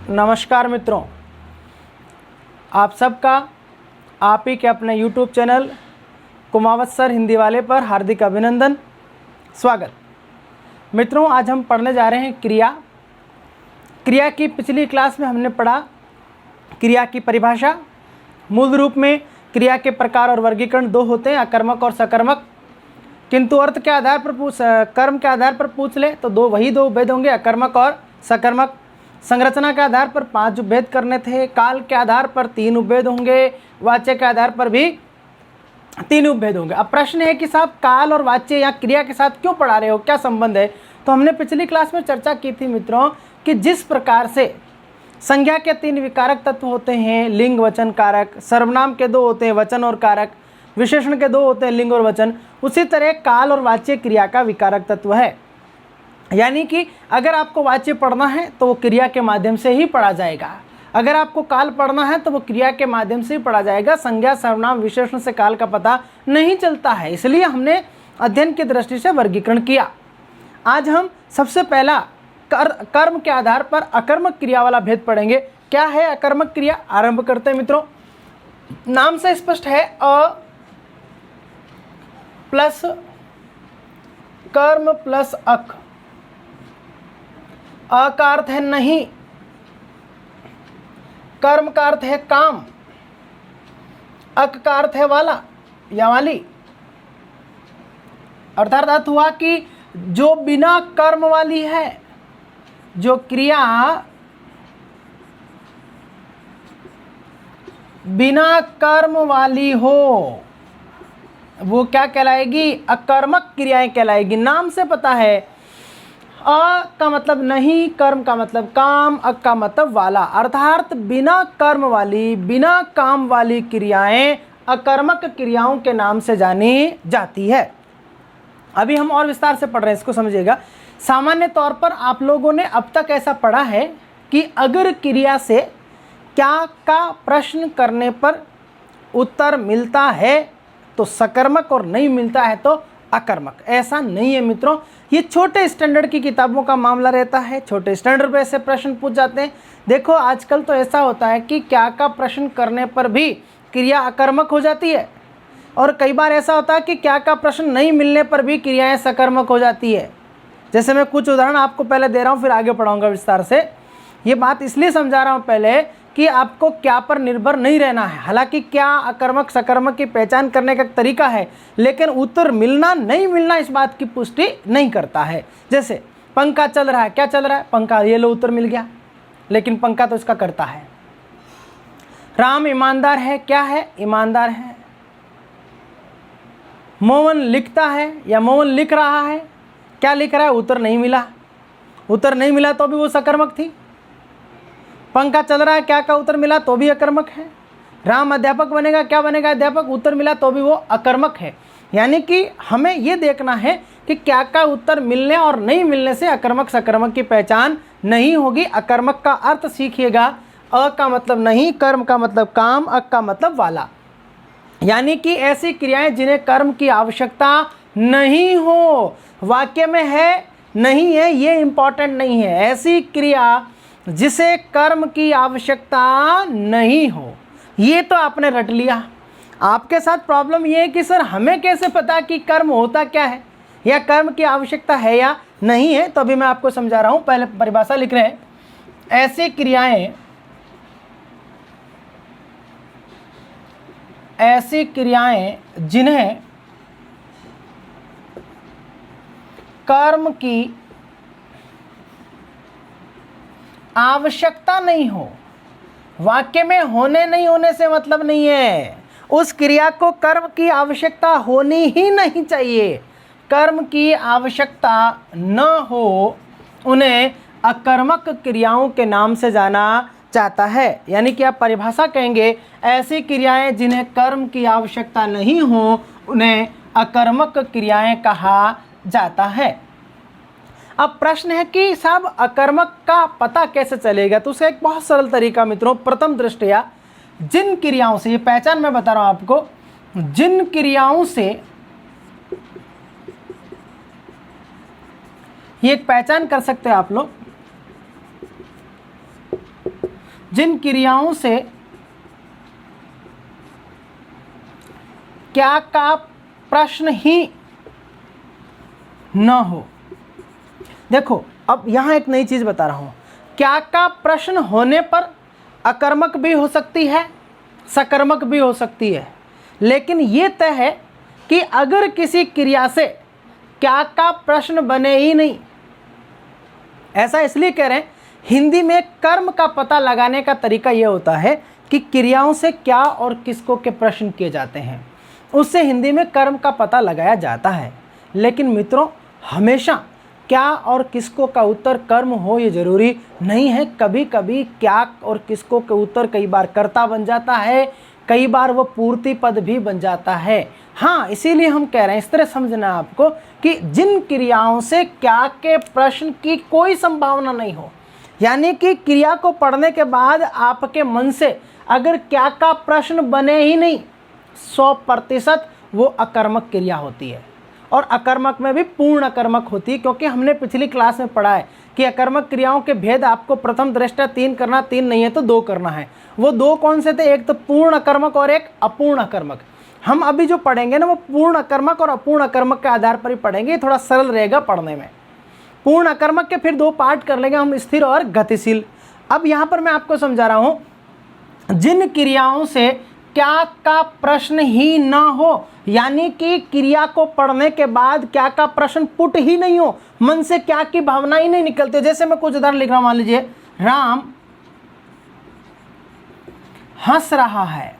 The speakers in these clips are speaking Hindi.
नमस्कार मित्रों, आप सबका आप ही के अपने YouTube channel Kumawat sir Hindi वाले पर हार्दिक अभिनंदन, स्वागत। मित्रों, आज हम पढ़ने जा रहे हैं क्रिया की। पिछली क्लास में हमने पढ़ा क्रिया की परिभाषा। मूल रूप में क्रिया के प्रकार और वर्गीकरण दो होते हैं, अकर्मक और सकर्मक। किंतु अर्थ के आधार पर कर्म के आधार पर पूछ ले तो वही दो भेद होंगे, अकर्मक और सकर्मक। संरचना के आधार पर 5 उपभेद करने थे, काल के आधार पर 3 उपभेद होंगे, वाच्य के आधार पर भी 3 उपभेद होंगे। अब प्रश्न है कि साहब काल और वाच्य या क्रिया के साथ क्यों पढ़ा रहे हो, क्या संबंध है? तो हमने पिछली क्लास में चर्चा की थी मित्रों कि जिस प्रकार से संज्ञा के 3 विकारक तत्व होते हैं, लिंग वचन कारक, सर्वनाम के 2 होते हैं, वचन और कारक, विशेषण के 2 होते हैं, लिंग और वचन, उसी तरह काल और वाच्य क्रिया का विकारक तत्व है। यानी कि अगर आपको वाच्य पढ़ना है तो वो क्रिया के माध्यम से ही पढ़ा जाएगा, अगर आपको काल पढ़ना है तो वो क्रिया के माध्यम से ही पढ़ा जाएगा। संज्ञा सर्वनाम विशेषण से काल का पता नहीं चलता है, इसलिए हमने अध्ययन की दृष्टि से वर्गीकरण किया। आज हम सबसे पहला कर्म के आधार पर अकर्मक क्रिया वाला भेद पढ़ेंगे। क्या है अकर्मक क्रिया? आरंभ करते हैं मित्रों। नाम से स्पष्ट है, अ प्लस कर्म प्लस अक। अ का अर्थ है नहीं, कर्म का अर्थ है काम, अक का अर्थ है वाला या वाली। अर्थात अर्थ हुआ कि जो बिना कर्म वाली है, जो क्रिया बिना कर्म वाली हो वो क्या कहलाएगी? अकर्मक क्रियाएं कहलाएगी। नाम से पता है, अ का मतलब नहीं, कर्म का मतलब काम, अक का मतलब वाला। अर्थात बिना कर्म वाली, बिना काम वाली क्रियाएं अकर्मक क्रियाओं के नाम से जानी जाती है। अभी हम और विस्तार से पढ़ रहे हैं, इसको समझिएगा। सामान्य तौर पर आप लोगों ने अब तक ऐसा पढ़ा है कि अगर क्रिया से क्या का प्रश्न करने पर उत्तर मिलता है तो सकर्मक और नहीं मिलता है तो अकर्मक। ऐसा नहीं है मित्रों, ये छोटे स्टैंडर्ड की किताबों का मामला रहता है। छोटे स्टैंडर्ड पे ऐसे प्रश्न पूछ जाते हैं। देखो आजकल तो ऐसा होता है कि क्या का प्रश्न करने पर भी क्रिया अकर्मक हो जाती है, और कई बार ऐसा होता है कि क्या का प्रश्न नहीं मिलने पर भी क्रियाएं सकर्मक हो जाती है। जैसे मैं कुछ उदाहरण आपको पहले दे रहा हूँ, फिर आगे पढ़ाऊँगा विस्तार से। ये बात इसलिए समझा रहा हूँ पहले कि आपको क्या पर निर्भर नहीं रहना है। हालांकि क्या अकर्मक सकर्मक की पहचान करने का तरीका है, लेकिन उत्तर मिलना नहीं मिलना इस बात की पुष्टि नहीं करता है। जैसे पंखा चल रहा है, क्या चल रहा है? पंखा, ये लो उत्तर मिल गया, लेकिन पंखा तो इसका करता है। राम ईमानदार है, क्या है? ईमानदार है। मोहन लिखता है या मोहन लिख रहा है, क्या लिख रहा है? उत्तर नहीं मिला। उत्तर नहीं मिला तो भी वो सकर्मक थी। पंखा चल रहा है, क्या का उत्तर मिला तो भी अकर्मक है। राम अध्यापक बनेगा, क्या बनेगा? अध्यापक, उत्तर मिला तो भी वो अकर्मक है। यानी कि हमें ये देखना है कि क्या का उत्तर मिलने और नहीं मिलने से अकर्मक सकर्मक की पहचान नहीं होगी। अकर्मक का अर्थ सीखिएगा, अ का मतलब नहीं, कर्म का मतलब काम, अक का मतलब वाला। यानी कि ऐसी क्रियाएं जिन्हें कर्म की आवश्यकता नहीं हो। वाक्य में है नहीं है, ये इंपॉर्टेंट नहीं है। ऐसी क्रिया जिसे कर्म की आवश्यकता नहीं हो, ये तो आपने रट लिया। आपके साथ प्रॉब्लम ये है कि सर हमें कैसे पता कि कर्म होता क्या है या कर्म की आवश्यकता है या नहीं है? तो अभी मैं आपको समझा रहा हूं। पहले परिभाषा लिख रहे हैं। ऐसी क्रियाएं जिन्हें कर्म की आवश्यकता नहीं हो। वाक्य में होने नहीं होने से मतलब नहीं है, उस क्रिया को कर्म की आवश्यकता होनी ही नहीं चाहिए। कर्म की आवश्यकता न हो, उन्हें अकर्मक क्रियाओं के नाम से जाना जाता है। यानी कि आप परिभाषा कहेंगे, ऐसी क्रियाएं जिन्हें कर्म की आवश्यकता नहीं हो उन्हें अकर्मक क्रियाएं कहा जाता है। अब प्रश्न है कि साहब अकर्मक का पता कैसे चलेगा? तो उसका एक बहुत सरल तरीका मित्रों, प्रथम दृष्टया जिन क्रियाओं से, ये पहचान मैं बता रहा हूं आपको, जिन क्रियाओं से ये एक पहचान कर सकते हैं आप लोग। जिन क्रियाओं से क्या का प्रश्न ही न हो। देखो अब यहां एक नई चीज बता रहा हूं, क्या का प्रश्न होने पर अकर्मक भी हो सकती है, सकर्मक भी हो सकती है, लेकिन यह तय है कि अगर किसी क्रिया से क्या का प्रश्न बने ही नहीं। ऐसा इसलिए कह रहे हैं, हिंदी में कर्म का पता लगाने का तरीका यह होता है कि क्रियाओं से क्या और किसको के प्रश्न किए जाते हैं, उससे हिंदी में कर्म का पता लगाया जाता है। लेकिन मित्रों, हमेशा क्या और किसको का उत्तर कर्म हो ये जरूरी नहीं है। कभी कभी क्या और किसको के उत्तर कई बार कर्ता बन जाता है, कई बार वो पूर्ति पद भी बन जाता है। हाँ, इसीलिए हम कह रहे हैं, इस तरह समझना आपको कि जिन क्रियाओं से क्या के प्रश्न की कोई संभावना नहीं हो, यानी कि क्रिया को पढ़ने के बाद आपके मन से अगर क्या का प्रश्न बने ही नहीं, 100% वो अकर्मक क्रिया होती है। और अकर्मक में भी पूर्ण अकर्मक होती है, क्योंकि हमने पिछली क्लास में पढ़ा है कि अकर्मक क्रियाओं के भेद आपको प्रथम दृष्टया 3 करना, 3 नहीं है तो 2 करना है। वो 2 कौन से थे? एक तो पूर्ण अकर्मक और एक अपूर्ण अकर्मक। हम अभी जो पढ़ेंगे ना वो पूर्ण अकर्मक और अपूर्ण अकर्मक के आधार पर ही पढ़ेंगे, थोड़ा सरल रहेगा पढ़ने में। पूर्ण अकर्मक के फिर 2 पार्ट कर लेंगे हम, स्थिर और गतिशील। अब यहाँ पर मैं आपको समझा रहा हूँ, जिन क्रियाओं से क्या का प्रश्न ही ना हो, यानी कि क्रिया को पढ़ने के बाद क्या का प्रश्न पुट ही नहीं हो, मन से क्या की भावना ही नहीं निकलती। जैसे मैं कुछ उदाहरण लिख रहा हूं, मान लीजिए राम हंस रहा है।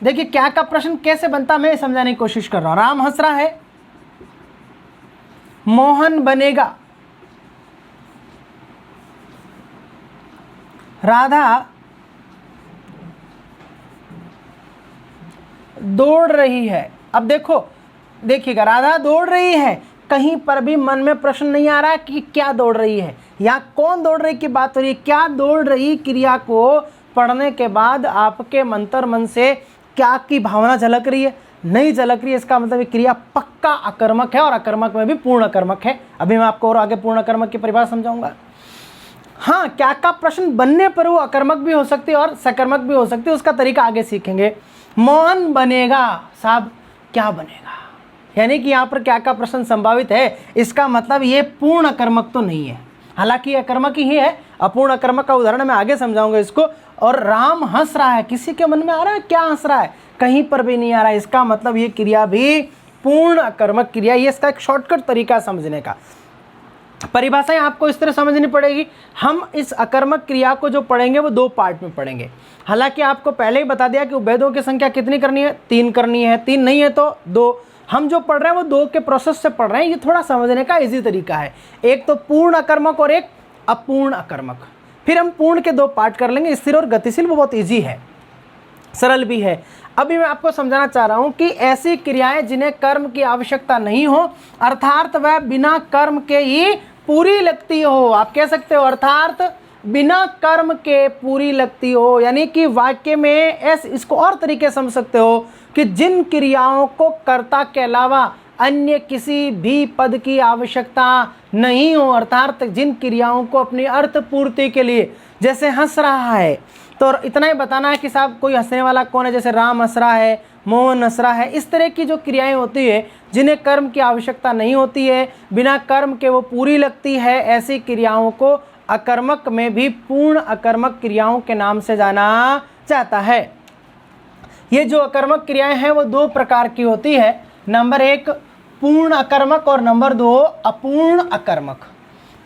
देखिए क्या का प्रश्न कैसे बनता, मैं समझाने की कोशिश कर रहा हूं। राम हंस रहा है, मोहन बनेगा, राधा दौड़ रही है। अब देखिएगा, राधा दौड़ रही है, कहीं पर भी मन में प्रश्न नहीं आ रहा कि क्या दौड़ रही है या कौन दौड़ रही की बात हो रही है। क्या दौड़ रही क्रिया को पढ़ने के बाद आपके मंतर मन से क्या की भावना झलक रही है? नहीं झलक रही है। इसका मतलब ये क्रिया पक्का अकर्मक है, और अकर्मक में भी पूर्ण अकर्मक है। अभी मैं आपको और आगे पूर्ण अकर्मक की परिभाषा समझाऊंगा। हाँ, क्या का प्रश्न बनने पर वो अकर्मक भी हो सकती है और सकर्मक भी हो सकती है, उसका तरीका आगे सीखेंगे। मोहन बनेगा, साहब क्या बनेगा, यानी कि यहाँ पर क्या का प्रश्न संभावित है, इसका मतलब ये पूर्ण अकर्मक तो नहीं है, हालांकि अकर्मक ही है। अपूर्ण अकर्मक का उदाहरण मैं आगे समझाऊंगा इसको। और राम हंस रहा है, किसी के मन में आ रहा है क्या हंस रहा है? कहीं पर भी नहीं आ रहा है। इसका मतलब ये क्रिया भी पूर्ण अकर्मक क्रिया। ये इसका एक शॉर्टकट तरीका समझने का। परिभाषाएं आपको इस तरह समझनी पड़ेगी। हम इस अकर्मक क्रिया को जो पढ़ेंगे वो 2 पार्ट में पढ़ेंगे। हालांकि आपको पहले ही बता दिया कि उभयदों की संख्या कितनी करनी है? 3 करनी है। 3 नहीं है तो 2। हम जो पढ़ रहे हैं वो 2 के प्रोसेस से पढ़ रहे हैं। ये थोड़ा समझने का इजी तरीका है। एक तो पूर्ण अकर्मक और एक अपूर्ण अकर्मक। फिर हम पूर्ण के 2 पार्ट कर लेंगे, स्थिर और गतिशील। वो बहुत ईजी है, सरल भी है। अभी मैं आपको समझाना चाह रहा हूं कि ऐसी क्रियाएं जिन्हें कर्म की आवश्यकता नहीं हो, अर्थात वह बिना कर्म के ही पूरी लगती हो। आप कह सकते हो अर्थात बिना कर्म के पूरी लगती हो, यानी कि वाक्य में इसको और तरीके समझ सकते हो कि जिन क्रियाओं को कर्ता के अलावा अन्य किसी भी पद की आवश्यकता नहीं हो, अर्थात जिन क्रियाओं को अपनी अर्थ पूर्ति के लिए, जैसे हंस रहा है तो इतना ही बताना है कि साहब कोई हंसने वाला कौन है, जैसे राम हंस रहा है, मोहन हंस रहा है। इस तरह की जो क्रियाएं होती है जिन्हें कर्म की आवश्यकता नहीं होती है, बिना कर्म के वो पूरी लगती है, ऐसी क्रियाओं को अकर्मक में भी पूर्ण अकर्मक क्रियाओं के नाम से जाना जाता है। ये जो अकर्मक क्रियाएं हैं वो 2 प्रकार की होती है। नंबर 1 पूर्ण अकर्मक और नंबर 2 अपूर्ण अकर्मक।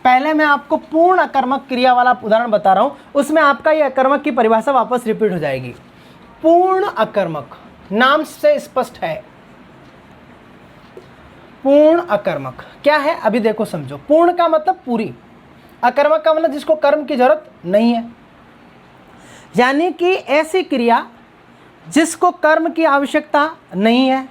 पहले मैं आपको पूर्ण अकर्मक क्रिया वाला उदाहरण बता रहा हूं, उसमें आपका ये अकर्मक की परिभाषा वापस रिपीट हो जाएगी। पूर्ण अकर्मक नाम से स्पष्ट है। पूर्ण अकर्मक क्या है अभी देखो समझो। पूर्ण का मतलब पूरी, अकर्मक का मतलब जिसको कर्म की जरूरत नहीं है, यानी कि ऐसी क्रिया जिसको कर्म की आवश्यकता नहीं है।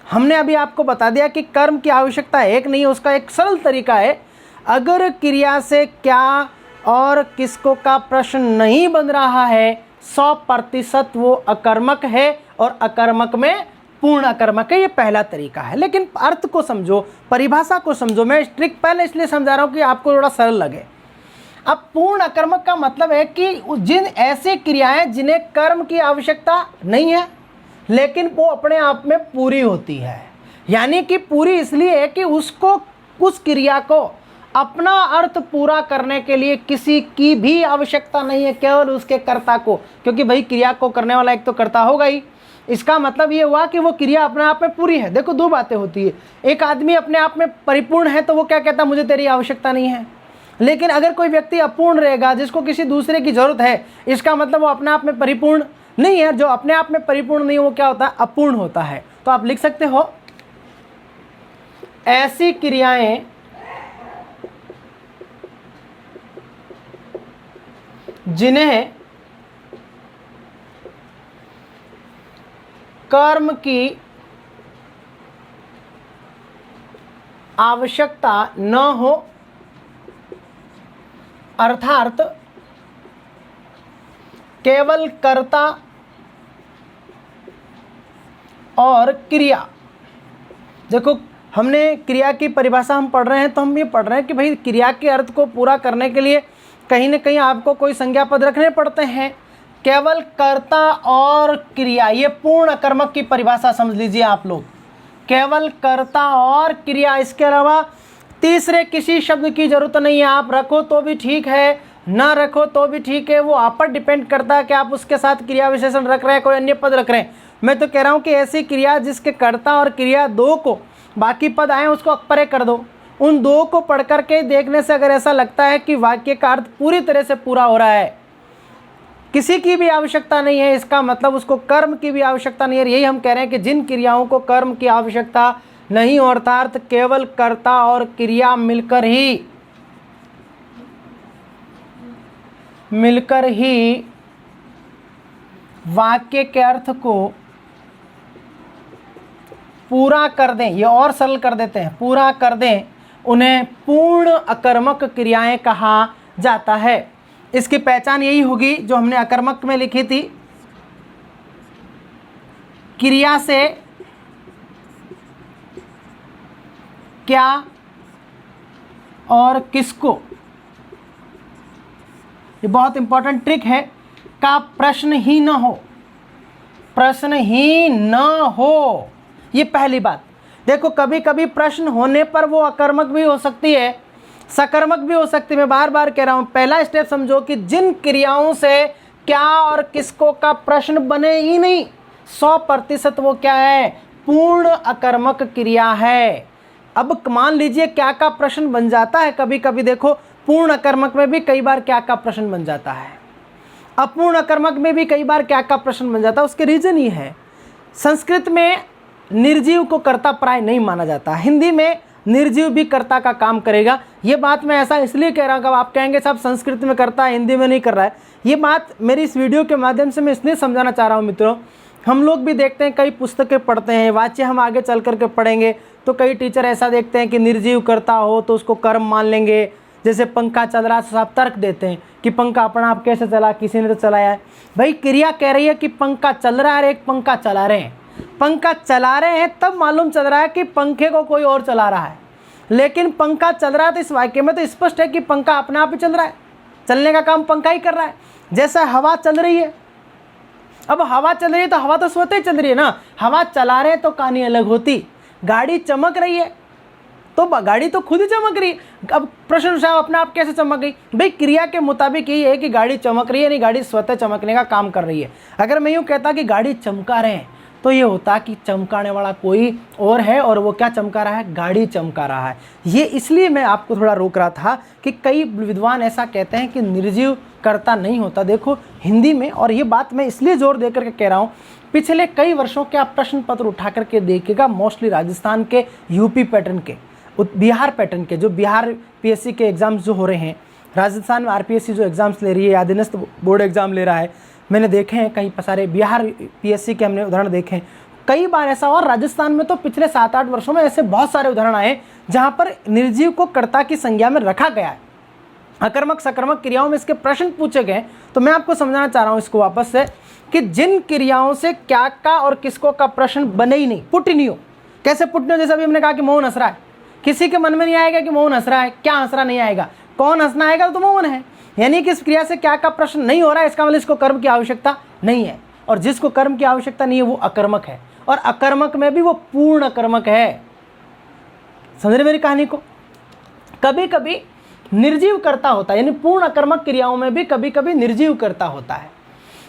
हमने अभी आपको बता दिया कि कर्म की आवश्यकता एक नहीं है। उसका एक सरल तरीका है, अगर क्रिया से क्या और किसको का प्रश्न नहीं बन रहा है, 100% वो अकर्मक है और अकर्मक में पूर्ण अकर्मक है। ये पहला तरीका है। लेकिन अर्थ को समझो, परिभाषा को समझो। मैं ट्रिक पहले इसलिए समझा रहा हूँ कि आपको थोड़ा सरल लगे। अब पूर्ण अकर्मक का मतलब है कि जिन ऐसी क्रियाएं जिन्हें कर्म की आवश्यकता नहीं है लेकिन वो अपने आप में पूरी होती है, यानी कि पूरी इसलिए है कि उसको उस क्रिया को अपना अर्थ पूरा करने के लिए किसी की भी आवश्यकता नहीं है, केवल उसके कर्ता को, क्योंकि भाई क्रिया को करने वाला एक तो कर्ता होगा ही। इसका मतलब ये हुआ कि वो क्रिया अपने आप में पूरी है। देखो दो बातें होती है, एक आदमी अपने आप में परिपूर्ण है तो वो क्या कहता है, मुझे तेरी आवश्यकता नहीं है। लेकिन अगर कोई व्यक्ति अपूर्ण रहेगा जिसको किसी दूसरे की जरूरत है, इसका मतलब वो अपने आप में परिपूर्ण नहीं है। जो अपने आप में परिपूर्ण नहीं वो क्या होता है, अपूर्ण होता है। तो आप लिख सकते हो ऐसी क्रियाएं जिन्हें कर्म की आवश्यकता न हो, अर्थात केवल कर्ता और क्रिया। देखो हमने क्रिया की परिभाषा हम पढ़ रहे हैं तो हम ये पढ़ रहे हैं कि भाई क्रिया के अर्थ को पूरा करने के लिए कहीं ना कहीं आपको कोई संज्ञा पद रखने पड़ते हैं। केवल कर्ता और क्रिया, ये पूर्ण अकर्मक की परिभाषा समझ लीजिए आप लोग। केवल कर्ता और क्रिया, इसके अलावा तीसरे किसी शब्द की जरूरत नहीं है। आप रखो तो भी ठीक है, ना रखो तो भी ठीक है, वो आप पर डिपेंड करता है कि आप उसके साथ क्रिया विशेषण रख रहे हैं, कोई अन्य पद रख रहे हैं। मैं तो कह रहा हूँ कि ऐसी क्रिया जिसके कर्ता और क्रिया दो को बाकी पद आए उसको परे कर दो। उन दो को पढ़ करके देखने से अगर ऐसा लगता है कि वाक्य का अर्थ पूरी तरह से पूरा हो रहा है, किसी की भी आवश्यकता नहीं है, इसका मतलब उसको कर्म की भी आवश्यकता नहीं है। यही हम कह रहे हैं कि जिन क्रियाओं को कर्म की आवश्यकता नहीं हो, अर्थात केवल कर्ता और क्रिया मिलकर ही वाक्य के अर्थ को पूरा कर दें, ये और सरल कर देते हैं, पूरा कर दें, उन्हें पूर्ण अकर्मक क्रियाएं कहा जाता है। इसकी पहचान यही होगी जो हमने अकर्मक में लिखी थी, क्रिया से क्या और किसको, ये बहुत इंपॉर्टेंट ट्रिक है, का प्रश्न ही न हो, प्रश्न ही न हो, ये पहली बात। देखो कभी कभी प्रश्न होने पर वो अकर्मक भी हो सकती है, सकर्मक भी हो सकती है। मैं बार बार कह रहा हूं, पहला स्टेप समझो कि जिन क्रियाओं से क्या और किसको का प्रश्न बने ही नहीं, 100% वो क्या है, पूर्ण अकर्मक क्रिया है। अब मान लीजिए क्या का प्रश्न बन जाता है, कभी कभी देखो पूर्ण अकर्मक में भी कई बार क्या का प्रश्न बन जाता है, अपूर्ण अकर्मक में भी कई बार क्या का प्रश्न बन जाता है। उसके रीजन ये है, संस्कृत में निर्जीव को कर्ता प्राय नहीं माना जाता, हिंदी में निर्जीव भी कर्ता का काम करेगा। ये बात मैं ऐसा इसलिए कह रहा हूँ कि आप कहेंगे साहब संस्कृत में करता है हिंदी में नहीं कर रहा है। ये बात मेरी इस वीडियो के माध्यम से मैं इसलिए समझाना चाह रहा हूँ मित्रों, हम लोग भी देखते हैं, कई पुस्तकें पढ़ते हैं, वाच्य हम आगे चल करके पढ़ेंगे तो कई टीचर ऐसा देखते हैं कि निर्जीव कर्ता हो तो उसको कर्म मान लेंगे। जैसे पंखा चल रहा है तो साहब तर्क देते हैं कि पंखा अपना आप कैसे चला, किसी ने तो चलाया है। भाई क्रिया कह रही है कि पंखा चल रहा है, एक पंखा चला रहे हैं, पंखा चला रहे हैं तब मालूम चल रहा है कि पंखे को कोई और चला रहा है, लेकिन पंखा चल रहा है तो इस वाक्य में तो स्पष्ट है कि पंखा अपने आप ही चल रहा है, चलने का काम पंखा ही कर रहा है। जैसा हवा चल रही है, अब हवा चल रही है तो हवा तो स्वतः ही चल रही है ना, हवा चला रहे तो कहानी अलग होती। गाड़ी चमक रही है तो गाड़ी तो खुद ही चमक रही है। अब प्रश्न साहब अपने आप कैसे चमक गई, भाई क्रिया के मुताबिक यही है कि गाड़ी चमक रही है, नहीं गाड़ी स्वतः चमकने का काम कर रही है। अगर मैं यूँ कहता कि गाड़ी चमका रहे हैं तो ये होता कि चमकाने वाला कोई और है और वो क्या चमका रहा है, गाड़ी चमका रहा है। ये इसलिए मैं आपको थोड़ा रोक रहा था कि कई विद्वान ऐसा कहते हैं कि निर्जीव कर्ता नहीं होता। देखो हिंदी में, और ये बात मैं इसलिए जोर देकर के कह रहा हूँ, पिछले कई वर्षों के आप प्रश्न पत्र उठा करके देखिएगा, मोस्टली राजस्थान के, यूपी पैटर्न के, बिहार पैटर्न के, जो बिहार पीएससी के एग्जाम्स जो हो रहे हैं, राजस्थान में आरपीएससी जो एग्जाम्स ले रही है, अधीनस्थ बोर्ड एग्जाम ले रहा है, मैंने देखे हैं कई सारे बिहार पीएससी के हमने उदाहरण देखे हैं। कई बार ऐसा, और राजस्थान में तो पिछले 7-8 वर्षों में ऐसे बहुत सारे उदाहरण आए जहां पर निर्जीव को कर्ता की संज्ञा में रखा गया है। अकर्मक सकर्मक क्रियाओं में इसके प्रश्न पूछे गए। तो मैं आपको समझाना चाह रहा हूं इसको वापस से कि जिन क्रियाओं से क्या का और किसको का प्रश्न बने ही नहीं, पुट ही नहीं हो। कैसे पुट नहीं हो, जैसे अभी हमने कहा कि मोहन हंस रहा है, किसी के मन में नहीं आएगा कि मोहन हंस रहा है, क्या हंस रहा नहीं आएगा, कौन हंसना आएगा तो मोहन है। यानी कि इस क्रिया से क्या का प्रश्न नहीं हो रहा है, इसका मतलब इसको कर्म की आवश्यकता नहीं है, और जिसको कर्म की आवश्यकता नहीं है वो अकर्मक है, और अकर्मक में भी वो पूर्ण अकर्मक है। समझ रहे मेरी कहानी को? कभी कभी निर्जीव कर्ता होता है, यानी पूर्ण अकर्मक क्रियाओं में भी कभी कभी निर्जीव कर्ता होता है।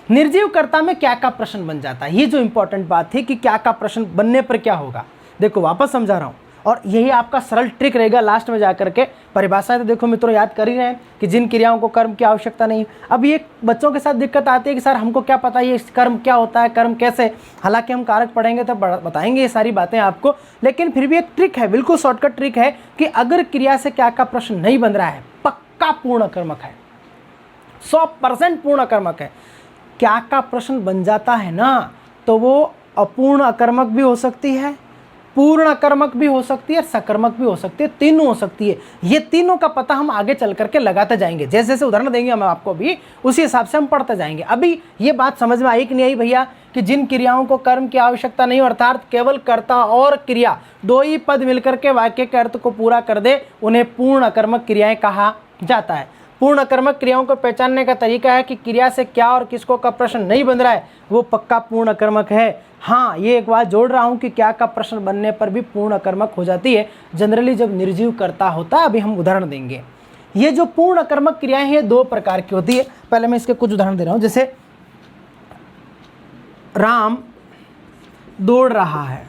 निर्जीव कर्ता में क्या का प्रश्न बन जाता है, ये जो इंपॉर्टेंट बात थी कि क्या का प्रश्न बनने पर क्या होगा। देखो वापस समझा रहा हूँ, और यही आपका सरल ट्रिक रहेगा लास्ट में जाकर के। परिभाषाएं तो देखो मित्रों याद कर ही रहे हैं कि जिन क्रियाओं को कर्म की आवश्यकता नहीं। अब ये बच्चों के साथ दिक्कत आती है कि सर हमको क्या पता ये कर्म क्या होता है, कर्म कैसे। हालांकि हम कारक पढ़ेंगे तो बताएंगे ये सारी बातें आपको, लेकिन फिर भी एक ट्रिक है, बिल्कुल शॉर्टकट ट्रिक है कि अगर क्रिया से क्या का प्रश्न नहीं बन रहा है, पक्का पूर्ण कर्मक है, 100% पूर्ण कर्मक है। क्या का प्रश्न बन जाता है ना, तो वो अपूर्ण अकर्मक भी हो सकती है, पूर्ण अकर्मक भी हो सकती है, सकर्मक भी हो सकती है, तीनों हो सकती है। ये तीनों का पता हम आगे चल करके लगाते जाएंगे, जैसे जैसे उदाहरण देंगे हम आपको भी उसी हिसाब से हम पढ़ते जाएंगे। अभी ये बात समझ में आई कि नहीं आई भैया, कि जिन क्रियाओं को कर्म की आवश्यकता नहीं, अर्थात केवल कर्ता और क्रिया दो ही पद मिलकर के वाक्य के अर्थ को पूरा कर दे, उन्हें पूर्ण अकर्मक क्रियाएं कहा जाता है। पूर्ण अकर्मक क्रियाओं को पहचानने का तरीका है कि क्रिया से क्या और किसको का प्रश्न नहीं बन रहा है, वो पक्का पूर्ण अकर्मक है। हाँ, ये एक बात जोड़ रहा हूँ कि क्या का प्रश्न बनने पर भी पूर्ण अकर्मक हो जाती है, जनरली जब निर्जीव कर्ता होता है। अभी हम उदाहरण देंगे। ये जो पूर्ण अकर्मक क्रियाएं हैं दो प्रकार की होती है। पहले मैं इसके कुछ उदाहरण दे रहा हूँ, जैसे राम दौड़ रहा है।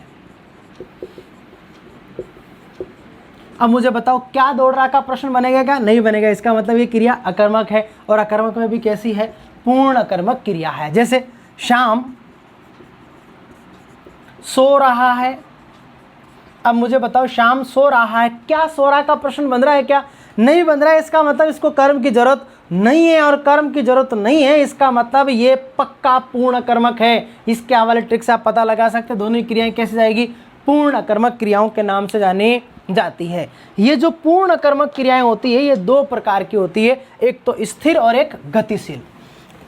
अब मुझे बताओ क्या दौड़ रहा का प्रश्न बनेगा क्या? नहीं बनेगा। इसका मतलब ये क्रिया अकर्मक है, और अकर्मक में भी कैसी है? पूर्ण अकर्मक क्रिया है। जैसे श्याम सो रहा है। अब मुझे बताओ श्याम सो रहा है, क्या सो रहा का प्रश्न बन रहा है क्या? नहीं बन रहा है। इसका मतलब इसको कर्म की जरूरत नहीं है, और कर्म की जरूरत नहीं है इसका मतलब ये पक्का पूर्ण कर्मक है। इसके हवाले ट्रिक से आप पता लगा सकते हैं दोनों क्रियाएं कैसे जाएगी, पूर्ण अकर्मक क्रियाओं के नाम से जानी जाती है। ये जो पूर्ण अकर्मक क्रियाएं होती है ये दो प्रकार की होती है, एक तो स्थिर और एक गतिशील।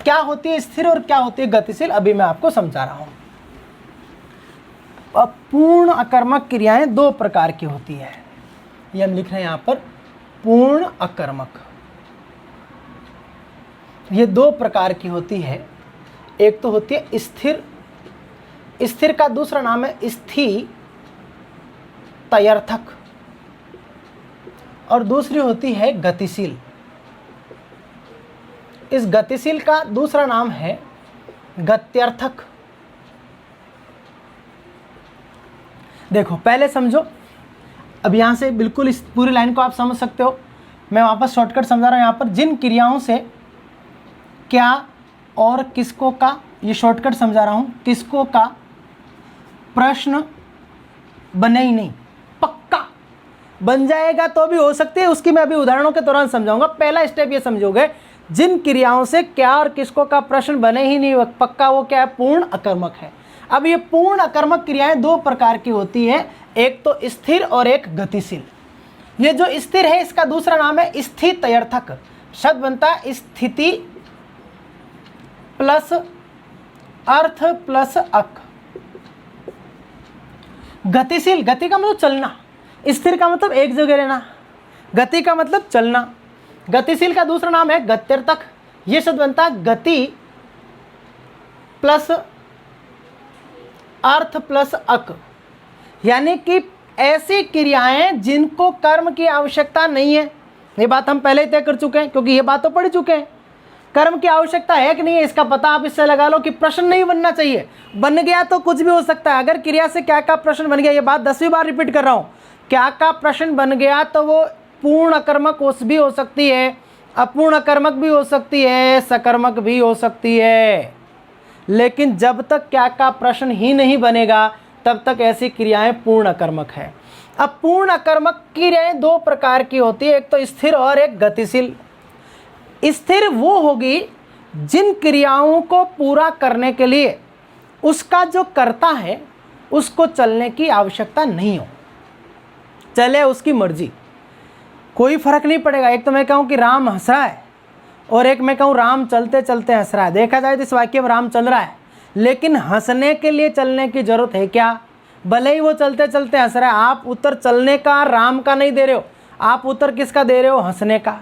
क्या होती है स्थिर और क्या होती है गतिशील, अभी मैं आपको समझा रहा हूं। अब पूर्ण अकर्मक क्रियाएं दो प्रकार की होती है, ये हम लिख रहे हैं यहां पर, पूर्ण अकर्मक। ये दो प्रकार की होती है। एक तो होती है स्थिर, स्थिर का दूसरा नाम है स्थितयर्थक, और दूसरी होती है गतिशील। इस गतिशील का दूसरा नाम है गत्यर्थक। देखो पहले समझो, अब यहां से बिल्कुल इस पूरी लाइन को आप समझ सकते हो। मैं वापस शॉर्टकट समझा रहा हूं यहां पर, जिन क्रियाओं से क्या और किसको का, ये शॉर्टकट समझा रहा हूं, किसको का प्रश्न बने ही नहीं, पक्का बन जाएगा तो भी हो सकती है, उसकी मैं अभी उदाहरणों के दौरान समझाऊंगा। पहला स्टेप ये समझोगे, जिन क्रियाओं से क्या और किसको का प्रश्न बने ही नहीं, पक्का वो क्या है, पूर्ण अकर्मक है। अब ये पूर्ण अकर्मक क्रियाएं दो प्रकार की होती है, एक तो स्थिर और एक गतिशील। ये जो स्थिर है इसका दूसरा नाम है स्थितयर्थक। शब्द बनता है स्थिति प्लस अर्थ प्लस अक। गतिशील, गति का मतलब चलना, स्थिर का मतलब एक जगह रहना, गति का मतलब चलना। गतिशील का दूसरा नाम है गत्यर्थक। ये शब्द बनता है गति प्लस अर्थ प्लस अक, यानी कि ऐसी क्रियाएं जिनको कर्म की आवश्यकता नहीं है। ये बात हम पहले ही तय कर चुके हैं, क्योंकि ये बात तो पढ़ चुके हैं। कर्म की आवश्यकता है कि नहीं है इसका पता आप इससे लगा लो कि प्रश्न नहीं बनना चाहिए, बन गया तो कुछ भी हो सकता है। अगर क्रिया से क्या का प्रश्न बन गया, ये बात 10वीं बार रिपीट कर रहा हूं, क्या का प्रश्न बन गया तो वो पूर्ण अकर्मक भी हो सकती है, अपूर्ण अकर्मक भी हो सकती है, सकर्मक भी हो सकती है। लेकिन जब तक क्या का प्रश्न ही नहीं बनेगा तब तक ऐसी क्रियाएं पूर्ण अकर्मक है। अब पूर्ण अकर्मक क्रियाएं दो प्रकार की होती है, एक तो स्थिर और एक गतिशील। स्थिर वो होगी जिन क्रियाओं को पूरा करने के लिए उसका जो कर्ता है उसको चलने की आवश्यकता नहीं हो, चले उसकी मर्जी, कोई फर्क नहीं पड़ेगा। एक तो मैं कहूँ कि राम हंस रहा है और एक मैं कहूँ राम चलते चलते हंस रहा है। देखा जाए तो इस वाक्य में राम चल रहा है, लेकिन हंसने के लिए चलने की जरूरत है क्या? भले ही वो चलते चलते हंस रहा है, आप उत्तर चलने का राम का नहीं दे रहे हो, आप उत्तर किसका दे रहे हो? हंसने का।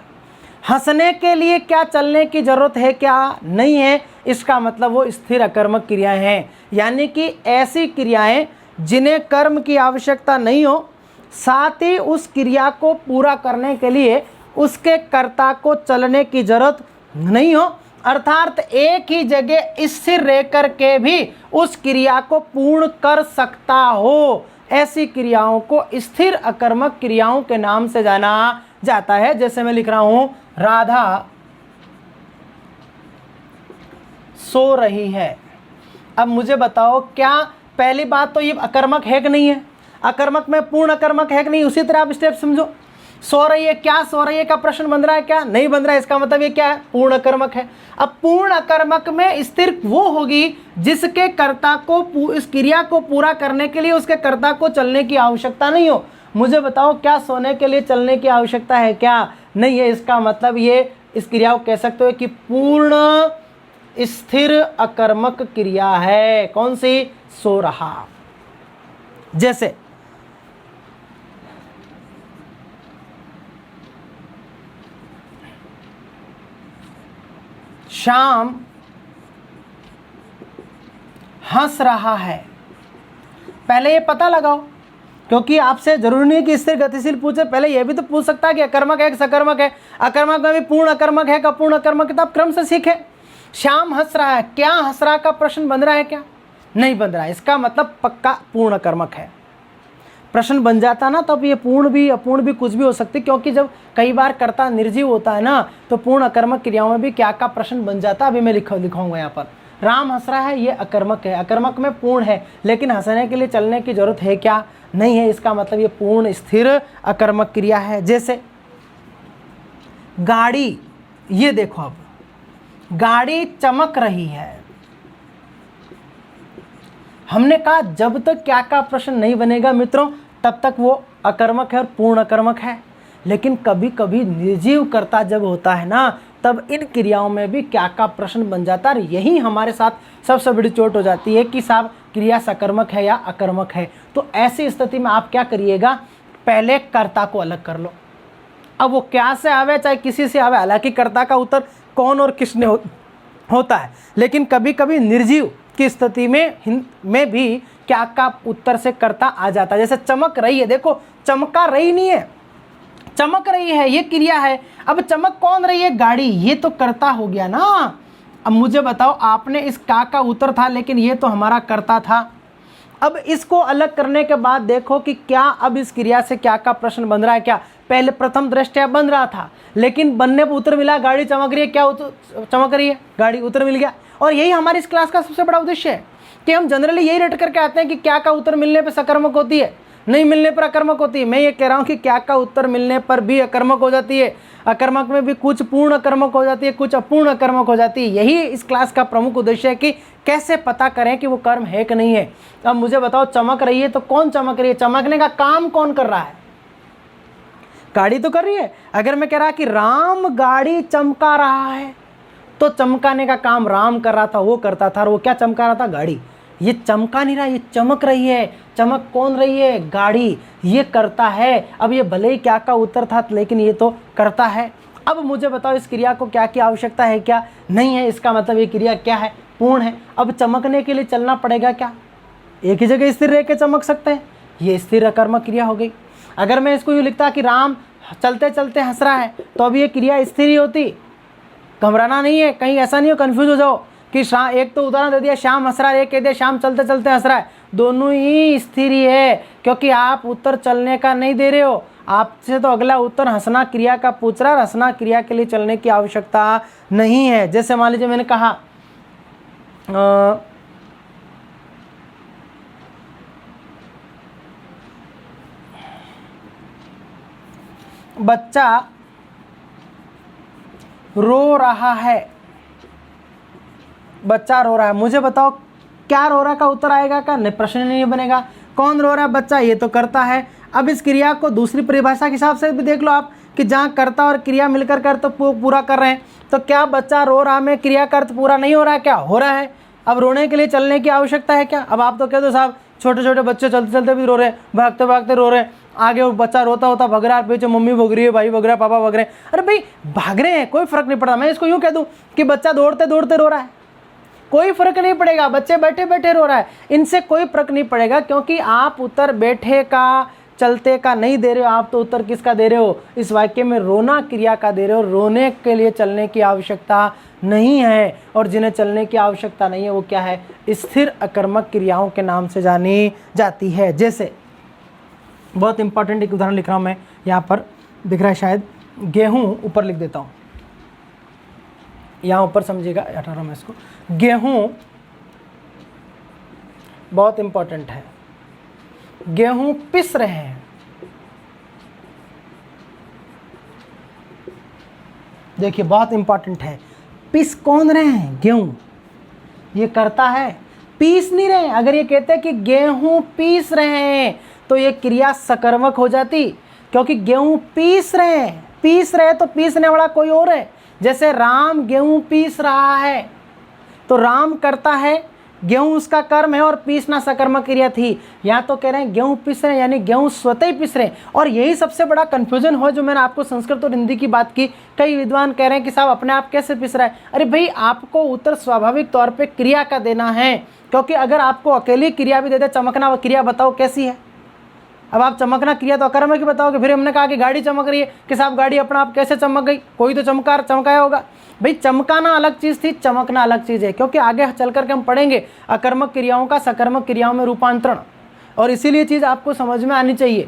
हंसने के लिए क्या चलने की जरूरत है क्या, नहीं है, इसका मतलब वो स्थिर अकर्मक क्रियाएं हैं। यानी कि ऐसी क्रियाएं जिन्हें कर्म की आवश्यकता नहीं हो, साथ ही उस क्रिया को पूरा करने के लिए उसके कर्ता को चलने की जरूरत नहीं हो, अर्थात एक ही जगह स्थिर रह कर के भी उस क्रिया को पूर्ण कर सकता हो, ऐसी क्रियाओं को स्थिर अकर्मक क्रियाओं के नाम से जाना जाता है। जैसे मैं लिख रहा हूं, राधा सो रही है। अब मुझे बताओ, क्या पहली बात तो ये अकर्मक है कि नहीं है, अकर्मक में पूर्ण अकर्मक है कि नहीं, उसी तरह आप स्टेप समझो। सो रही है, क्या सो रही है का प्रश्न बन रहा है क्या, नहीं बन रहा है, इसका मतलब ये क्या है, पूर्ण अकर्मक है। अब पूर्ण अकर्मक में स्थिर वो होगी जिसके कर्ता को इस क्रिया को पूरा करने के लिए उसके कर्ता को चलने की आवश्यकता नहीं हो। मुझे बताओ, क्या सोने के लिए चलने की आवश्यकता है क्या, नहीं है, इसका मतलब ये इस क्रिया को कह सकते हो कि पूर्ण स्थिर अकर्मक क्रिया है। कौन सी, सो रहा। जैसे श्याम हंस रहा है। पहले ये पता लगाओ, क्योंकि आपसे जरूरी नहीं कि स्थिर गतिशील पूछे, पहले ये भी तो पूछ सकता है कि अकर्मक है कि सकर्मक है, अकर्मक में भी पूर्ण अकर्मक है कि अपूर्ण अकर्मक है, तो आप क्रम से सीखे। श्याम हंस रहा है, क्या हंस रहा का प्रश्न बन रहा है क्या, नहीं बन रहा है, इसका मतलब पक्का पूर्ण अकर्मक है। प्रश्न बन जाता ना, तब ये पूर्ण भी अपूर्ण भी कुछ भी हो सकती, क्योंकि जब कई बार कर्ता निर्जीव होता है ना, तो पूर्ण अकर्मक क्रियाओं में भी क्या का प्रश्न बन जाता है। अभी मैं लिखाऊंगा यहाँ पर, राम हंस रहा है, ये अकर्मक है, अकर्मक में पूर्ण है, लेकिन हंसने के लिए चलने की जरूरत है क्या, नहीं है, इसका मतलब ये पूर्ण स्थिर अकर्मक क्रिया है। जैसे गाड़ी, ये देखो, अब गाड़ी चमक रही है, हमने कहा जब तक क्या का प्रश्न नहीं बनेगा मित्रों, तब तक वो अकर्मक है और पूर्ण अकर्मक है। लेकिन कभी कभी निर्जीव कर्ता जब होता है ना, तब इन क्रियाओं में भी क्या का प्रश्न बन जाता है। यही हमारे साथ सबसे बड़ी चोट हो जाती है कि साहब क्रिया सकर्मक है या अकर्मक है। तो ऐसी स्थिति में आप क्या करिएगा, पहले कर्ता को अलग कर लो। अब वो क्या से आवे चाहे किसी से आवे, हालांकि कर्ता का उत्तर कौन और किसने होता है, लेकिन कभी कभी निर्जीव की स्थिति में भी क्या का उत्तर से कर्ता आ जाता है। जैसे चमक रही है, देखो चमका रही नहीं है, चमक रही है, ये क्रिया है। अब चमक कौन रही है, गाड़ी, ये तो कर्ता हो गया ना। अब मुझे बताओ, आपने इस का उत्तर था, लेकिन ये तो हमारा कर्ता था। अब इसको अलग करने के बाद देखो कि क्या अब इस क्रिया से क्या का प्रश्न बन रहा है क्या। पहले प्रथम दृष्टया बन रहा था, लेकिन बनने पर उत्तर मिला गाड़ी चमक रही है, क्या चमक रही है गाड़ी, उत्तर मिल गया। और यही हमारी इस क्लास का सबसे बड़ा उद्देश्य है कि हम जनरली यही रट करके आते हैं कि क्या का उत्तर मिलने पर सकर्मक होती है, नहीं मिलने पर अकर्मक होती है। मैं ये कह रहा हूँ कि क्या का उत्तर मिलने पर भी अकर्मक हो जाती है, अकर्मक में भी कुछ पूर्ण अकर्मक हो जाती है, कुछ अपूर्ण अकर्मक हो जाती है। यही इस क्लास का प्रमुख उद्देश्य है कि कैसे पता करें कि वो कर्म है कि नहीं है। अब मुझे बताओ, चमक रही है तो कौन चमक रही है, चमकने का काम कौन कर रहा है, गाड़ी तो कर रही है। अगर मैं कह रहा कि राम गाड़ी चमका रहा है, तो चमकाने का काम राम कर रहा था, वो करता था, और वो क्या चमका रहा था, गाड़ी। ये चमका नहीं रहा, ये चमक रही है। चमक कौन रही है, गाड़ी, ये करता है। अब ये भले ही क्या का उत्तर था, लेकिन ये तो करता है। अब मुझे बताओ, इस क्रिया को क्या की आवश्यकता है क्या, नहीं है, इसका मतलब ये क्रिया क्या है, पूर्ण है। अब चमकने के लिए चलना पड़ेगा क्या, एक ही जगह स्थिर रह के चमक सकते हैं, ये स्थिर अकर्मक क्रिया हो गई। अगर मैं इसको यूँ लिखता कि राम चलते चलते हंस रहा है, तो अब ये क्रिया स्थिर ही होती। घबराना नहीं है, कहीं ऐसा नहीं हो कन्फ्यूज हो जाओ कि एक तो उदाहरण दे दिया श्याम हंस रहा है, एक कह दिया श्याम चलते चलते हंस रहा है, दोनों ही स्थिर ही है। क्योंकि आप उत्तर चलने का नहीं दे रहे हो, आपसे तो अगला उत्तर हंसना क्रिया का पूछ रहा है, हंसना क्रिया के लिए चलने की आवश्यकता नहीं है। जैसे मान लीजिए मैंने कहा बच्चा रो रहा है, बच्चा रो रहा है। मुझे बताओ, क्या रो रहा का उत्तर आएगा क्या, नहीं, प्रश्न नहीं बनेगा। कौन रो रहा है, बच्चा, ये तो करता है। अब इस क्रिया को दूसरी परिभाषा के हिसाब से भी देख लो आप कि जहाँ कर्ता और क्रिया मिलकर कर तो पूरा कर रहे हैं, तो क्या बच्चा रो रहा में क्रिया का अर्थ पूरा नहीं हो रहा है, क्या हो रहा है। अब रोने के लिए चलने की आवश्यकता है क्या। अब आप तो कह दो साहब छोटे छोटे बच्चे चलते चलते भी रो रहे हैं, भागते भागते रो रहे हैं, आगे वो बच्चा रोता होता भग रहा है, पीछे मम्मी भग रही है, भाई भग रहा है, पापा भग रहे हैं। अरे भाई भाग रहे हैं, कोई फर्क नहीं पड़ता। मैं इसको यूँ कह दूँ कि बच्चा दौड़ते दौड़ते रो रहा है, कोई फर्क नहीं पड़ेगा। बच्चे बैठे बैठे रो रहा है, इनसे कोई फर्क नहीं पड़ेगा, क्योंकि आप उत्तर बैठे का चलते का नहीं दे रहे हो, आप तो उत्तर किसका दे रहे हो? इस वाक्य में रोना क्रिया का दे रहे हो। रोने के लिए चलने की आवश्यकता नहीं है, और जिन्हें चलने की आवश्यकता नहीं है वो क्या है? स्थिर अकर्मक क्रियाओं के नाम से जानी जाती है। जैसे बहुत इंपॉर्टेंट एक उदाहरण लिख रहा हूँ मैं, यहाँ पर दिख रहा है शायद, गेहूँ ऊपर लिख देता हूँ, यहाँ ऊपर समझिएगा, हटा रहा हूँ मैं इसको। गेहूँ बहुत इंपॉर्टेंट है, गेहूं पिस रहे हैं। देखिए बहुत इंपॉर्टेंट है, पिस कौन रहे हैं? गेहूं। ये करता है, पीस नहीं रहे। अगर ये कहते हैं कि गेहूं पीस रहे हैं तो ये क्रिया सकर्मक हो जाती, क्योंकि गेहूं पीस रहे हैं। पीस रहे तो पीसने वाला कोई और है। जैसे राम गेहूं पीस रहा है, तो राम करता है, गेहूं उसका कर्म है, और पीसना सकर्मक क्रिया थी। यहाँ तो कह रहे हैं गेहूं पीस रहे हैं, यानी गेहूं स्वतः ही पीस रहे हैं। और यही सबसे बड़ा कंफ्यूजन हो, जो मैंने आपको संस्कृत और हिंदी की बात की। कई विद्वान कह रहे हैं कि साहब अपने आप कैसे पीस रहा है? अरे भाई आपको उत्तर स्वाभाविक तौर पे क्रिया का देना है, क्योंकि अगर आपको अकेली क्रिया भी दे दे, चमकना क्रिया बताओ कैसी है? अब आप चमकना क्रिया तो अकर्मक ही बताओगे। फिर हमने कहा कि गाड़ी चमक रही है, कि साहब गाड़ी अपना आप कैसे चमक गई? कोई तो चमकाया होगा। भाई चमकाना अलग चीज़ थी, चमकना अलग चीज़ है, क्योंकि आगे चल करके हम पढ़ेंगे अकर्मक क्रियाओं का सकर्मक क्रियाओं में रूपांतरण, और इसीलिए चीज़ आपको समझ में आनी चाहिए।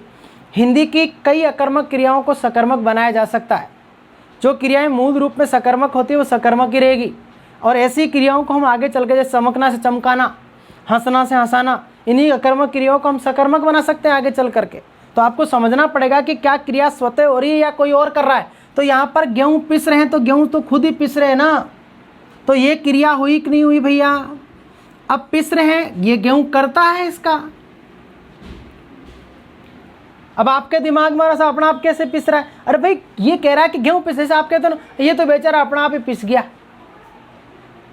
हिंदी की कई अकर्मक क्रियाओं को सकर्मक बनाया जा सकता है। जो क्रियाएं मूल रूप में सकर्मक होती है वो सकर्मक ही रहेगी, और ऐसी क्रियाओं को हम आगे चल के, जैसे चमकना से चमकाना, हंसना से हंसाना, इन्हीं अकर्मक क्रियाओं को हम सकर्मक बना सकते हैं आगे चल करके। तो आपको समझना पड़ेगा कि क्या क्रिया स्वतः हो रही है या कोई और कर रहा है। तो यहाँ पर गेहूं पिस रहे हैं, तो गेहूं तो खुद ही पिस रहे हैं ना, तो ये क्रिया हुई कि नहीं हुई भैया? अब पिस रहे हैं, ये गेहूं करता है इसका। अब आपके दिमाग में ऐसा अपना आप कैसे पिस रहा है? अरे भाई ये कह रहा है कि गेहूं पिसे से, आप कहते हो ना ये तो बेचारा अपना आप ही पिस गया।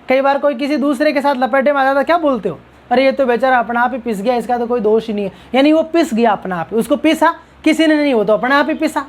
कई बार कोई किसी दूसरे के साथ लपेटे में आ जाता, क्या बोलते हो? अरे ये तो बेचारा अपना आप ही पिस गया, इसका तो कोई दोष ही नहीं है। यानी वो पिस गया अपना आप ही, उसको पिसा किसी ने नहीं, वो तो अपने आप ही पिसा।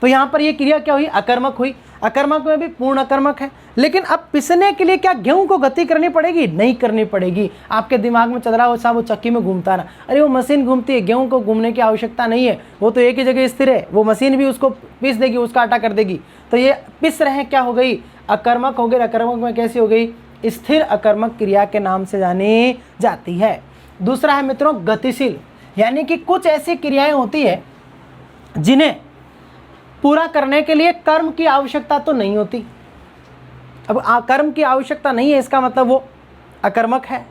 तो यहाँ पर ये क्रिया क्या हुई? अकर्मक हुई। अकर्मक में भी पूर्ण अकर्मक है। लेकिन अब पिसने के लिए क्या गेहूं को गति करनी पड़ेगी? नहीं करनी पड़ेगी। आपके दिमाग में चल रहा हो साहब वो चक्की में घूमता ना, अरे वो मशीन घूमती है, गेहूं को घूमने की आवश्यकता नहीं है, वो तो एक ही जगह स्थिर है, वो मशीन भी उसको पीस देगी, उसका आटा कर देगी। तो ये पिस रहे हैं क्या हो गई? अकर्मक हो गई। अकर्मक में कैसी हो गई? स्थिर अकर्मक क्रिया के नाम से जानी जाती है। दूसरा है मित्रों गतिशील, यानी कि कुछ ऐसी क्रियाएं होती है जिन्हें पूरा करने के लिए कर्म की आवश्यकता तो नहीं होती। अब कर्म की आवश्यकता नहीं है, इसका मतलब वो अकर्मक है,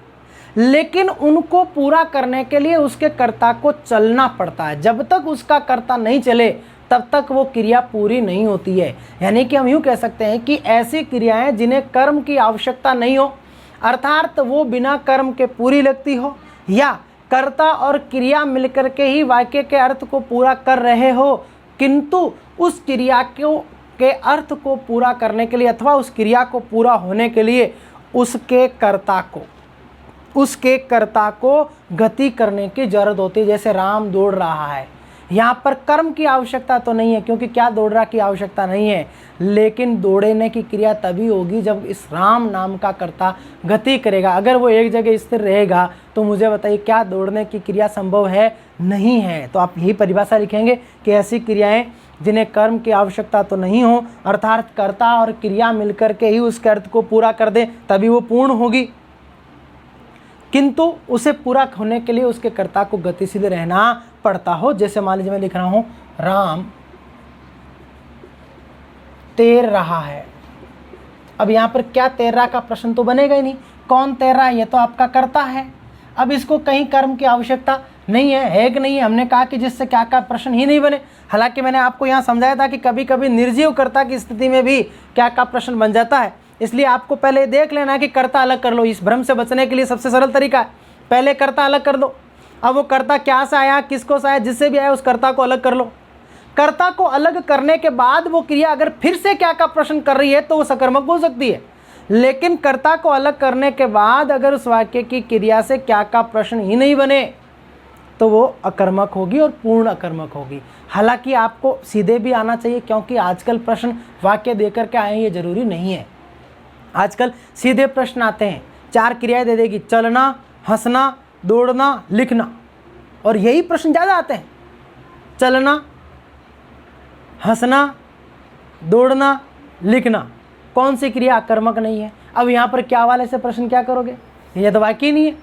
लेकिन उनको पूरा करने के लिए उसके कर्ता को चलना पड़ता है। जब तक उसका कर्ता नहीं चले तब तक वो क्रिया पूरी नहीं होती है। यानी कि हम यूँ कह सकते हैं कि ऐसी क्रियाएं जिन्हें कर्म की आवश्यकता नहीं हो, अर्थात वो बिना कर्म के पूरी लगती हो, या कर्ता और क्रिया मिलकर के ही वाक्य के अर्थ को पूरा कर रहे हो, किंतु उस क्रिया के अर्थ को पूरा करने के लिए अथवा उस क्रिया को पूरा होने के लिए उसके कर्ता को गति करने की जरूरत होती है। जैसे राम दौड़ रहा है, यहाँ पर कर्म की आवश्यकता तो नहीं है, क्योंकि क्या दौड़ना की आवश्यकता नहीं है, लेकिन दौड़ने की क्रिया तभी होगी जब इस राम नाम का कर्ता गति करेगा। अगर वो एक जगह स्थिर रहेगा तो मुझे बताइए क्या दौड़ने की क्रिया संभव है? नहीं है। तो आप यही परिभाषा लिखेंगे कि ऐसी क्रियाएं जिन्हें कर्म की आवश्यकता तो नहीं हो, अर्थात कर्ता और क्रिया मिलकर के ही उसके अर्थ को पूरा कर दे, तभी वो पूर्ण होगी, किंतु उसे पूरा होने के लिए उसके कर्ता को गतिशील रहना पड़ता हो। जैसे मान लीजिए मैं लिख रहा हूं राम तैर रहा है। अब यहाँ पर क्या तैर रहा का प्रश्न तो बनेगा ही नहीं, कौन तैर रहा है ये तो आपका कर्ता है। अब इसको कहीं कर्म की आवश्यकता नहीं है कि नहीं है? हमने कहा कि जिससे क्या का प्रश्न ही नहीं बने। हालांकि मैंने आपको यहाँ समझाया था कि कभी कभी निर्जीव कर्ता की स्थिति में भी क्या का प्रश्न बन जाता है, इसलिए आपको पहले देख लेना है कि कर्ता अलग कर लो। इस भ्रम से बचने के लिए सबसे सरल तरीका है पहले कर्ता अलग कर दो। अब वो कर्ता क्या से आया, किसको से आया, जिससे भी आया उस कर्ता को अलग कर लो। कर्ता को अलग करने के बाद वो क्रिया अगर फिर से क्या का प्रश्न कर रही है तो वो सकर्मक हो सकती है, लेकिन कर्ता को अलग करने के बाद अगर उस वाक्य की क्रिया से क्या का प्रश्न ही नहीं बने तो वो अकर्मक होगी और पूर्ण अकर्मक होगी। हालांकि आपको सीधे भी आना चाहिए, क्योंकि आजकल प्रश्न वाक्य देकर के आए ये जरूरी नहीं है। आजकल सीधे प्रश्न आते हैं, 4 क्रियाएं दे देगी, चलना, हंसना, दौड़ना, लिखना, और यही प्रश्न ज़्यादा आते हैं। चलना, हंसना, दौड़ना, लिखना, कौन सी क्रिया अकर्मक नहीं है? अब यहाँ पर क्या वाले से प्रश्न क्या करोगे? ये तो वाक्य नहीं है।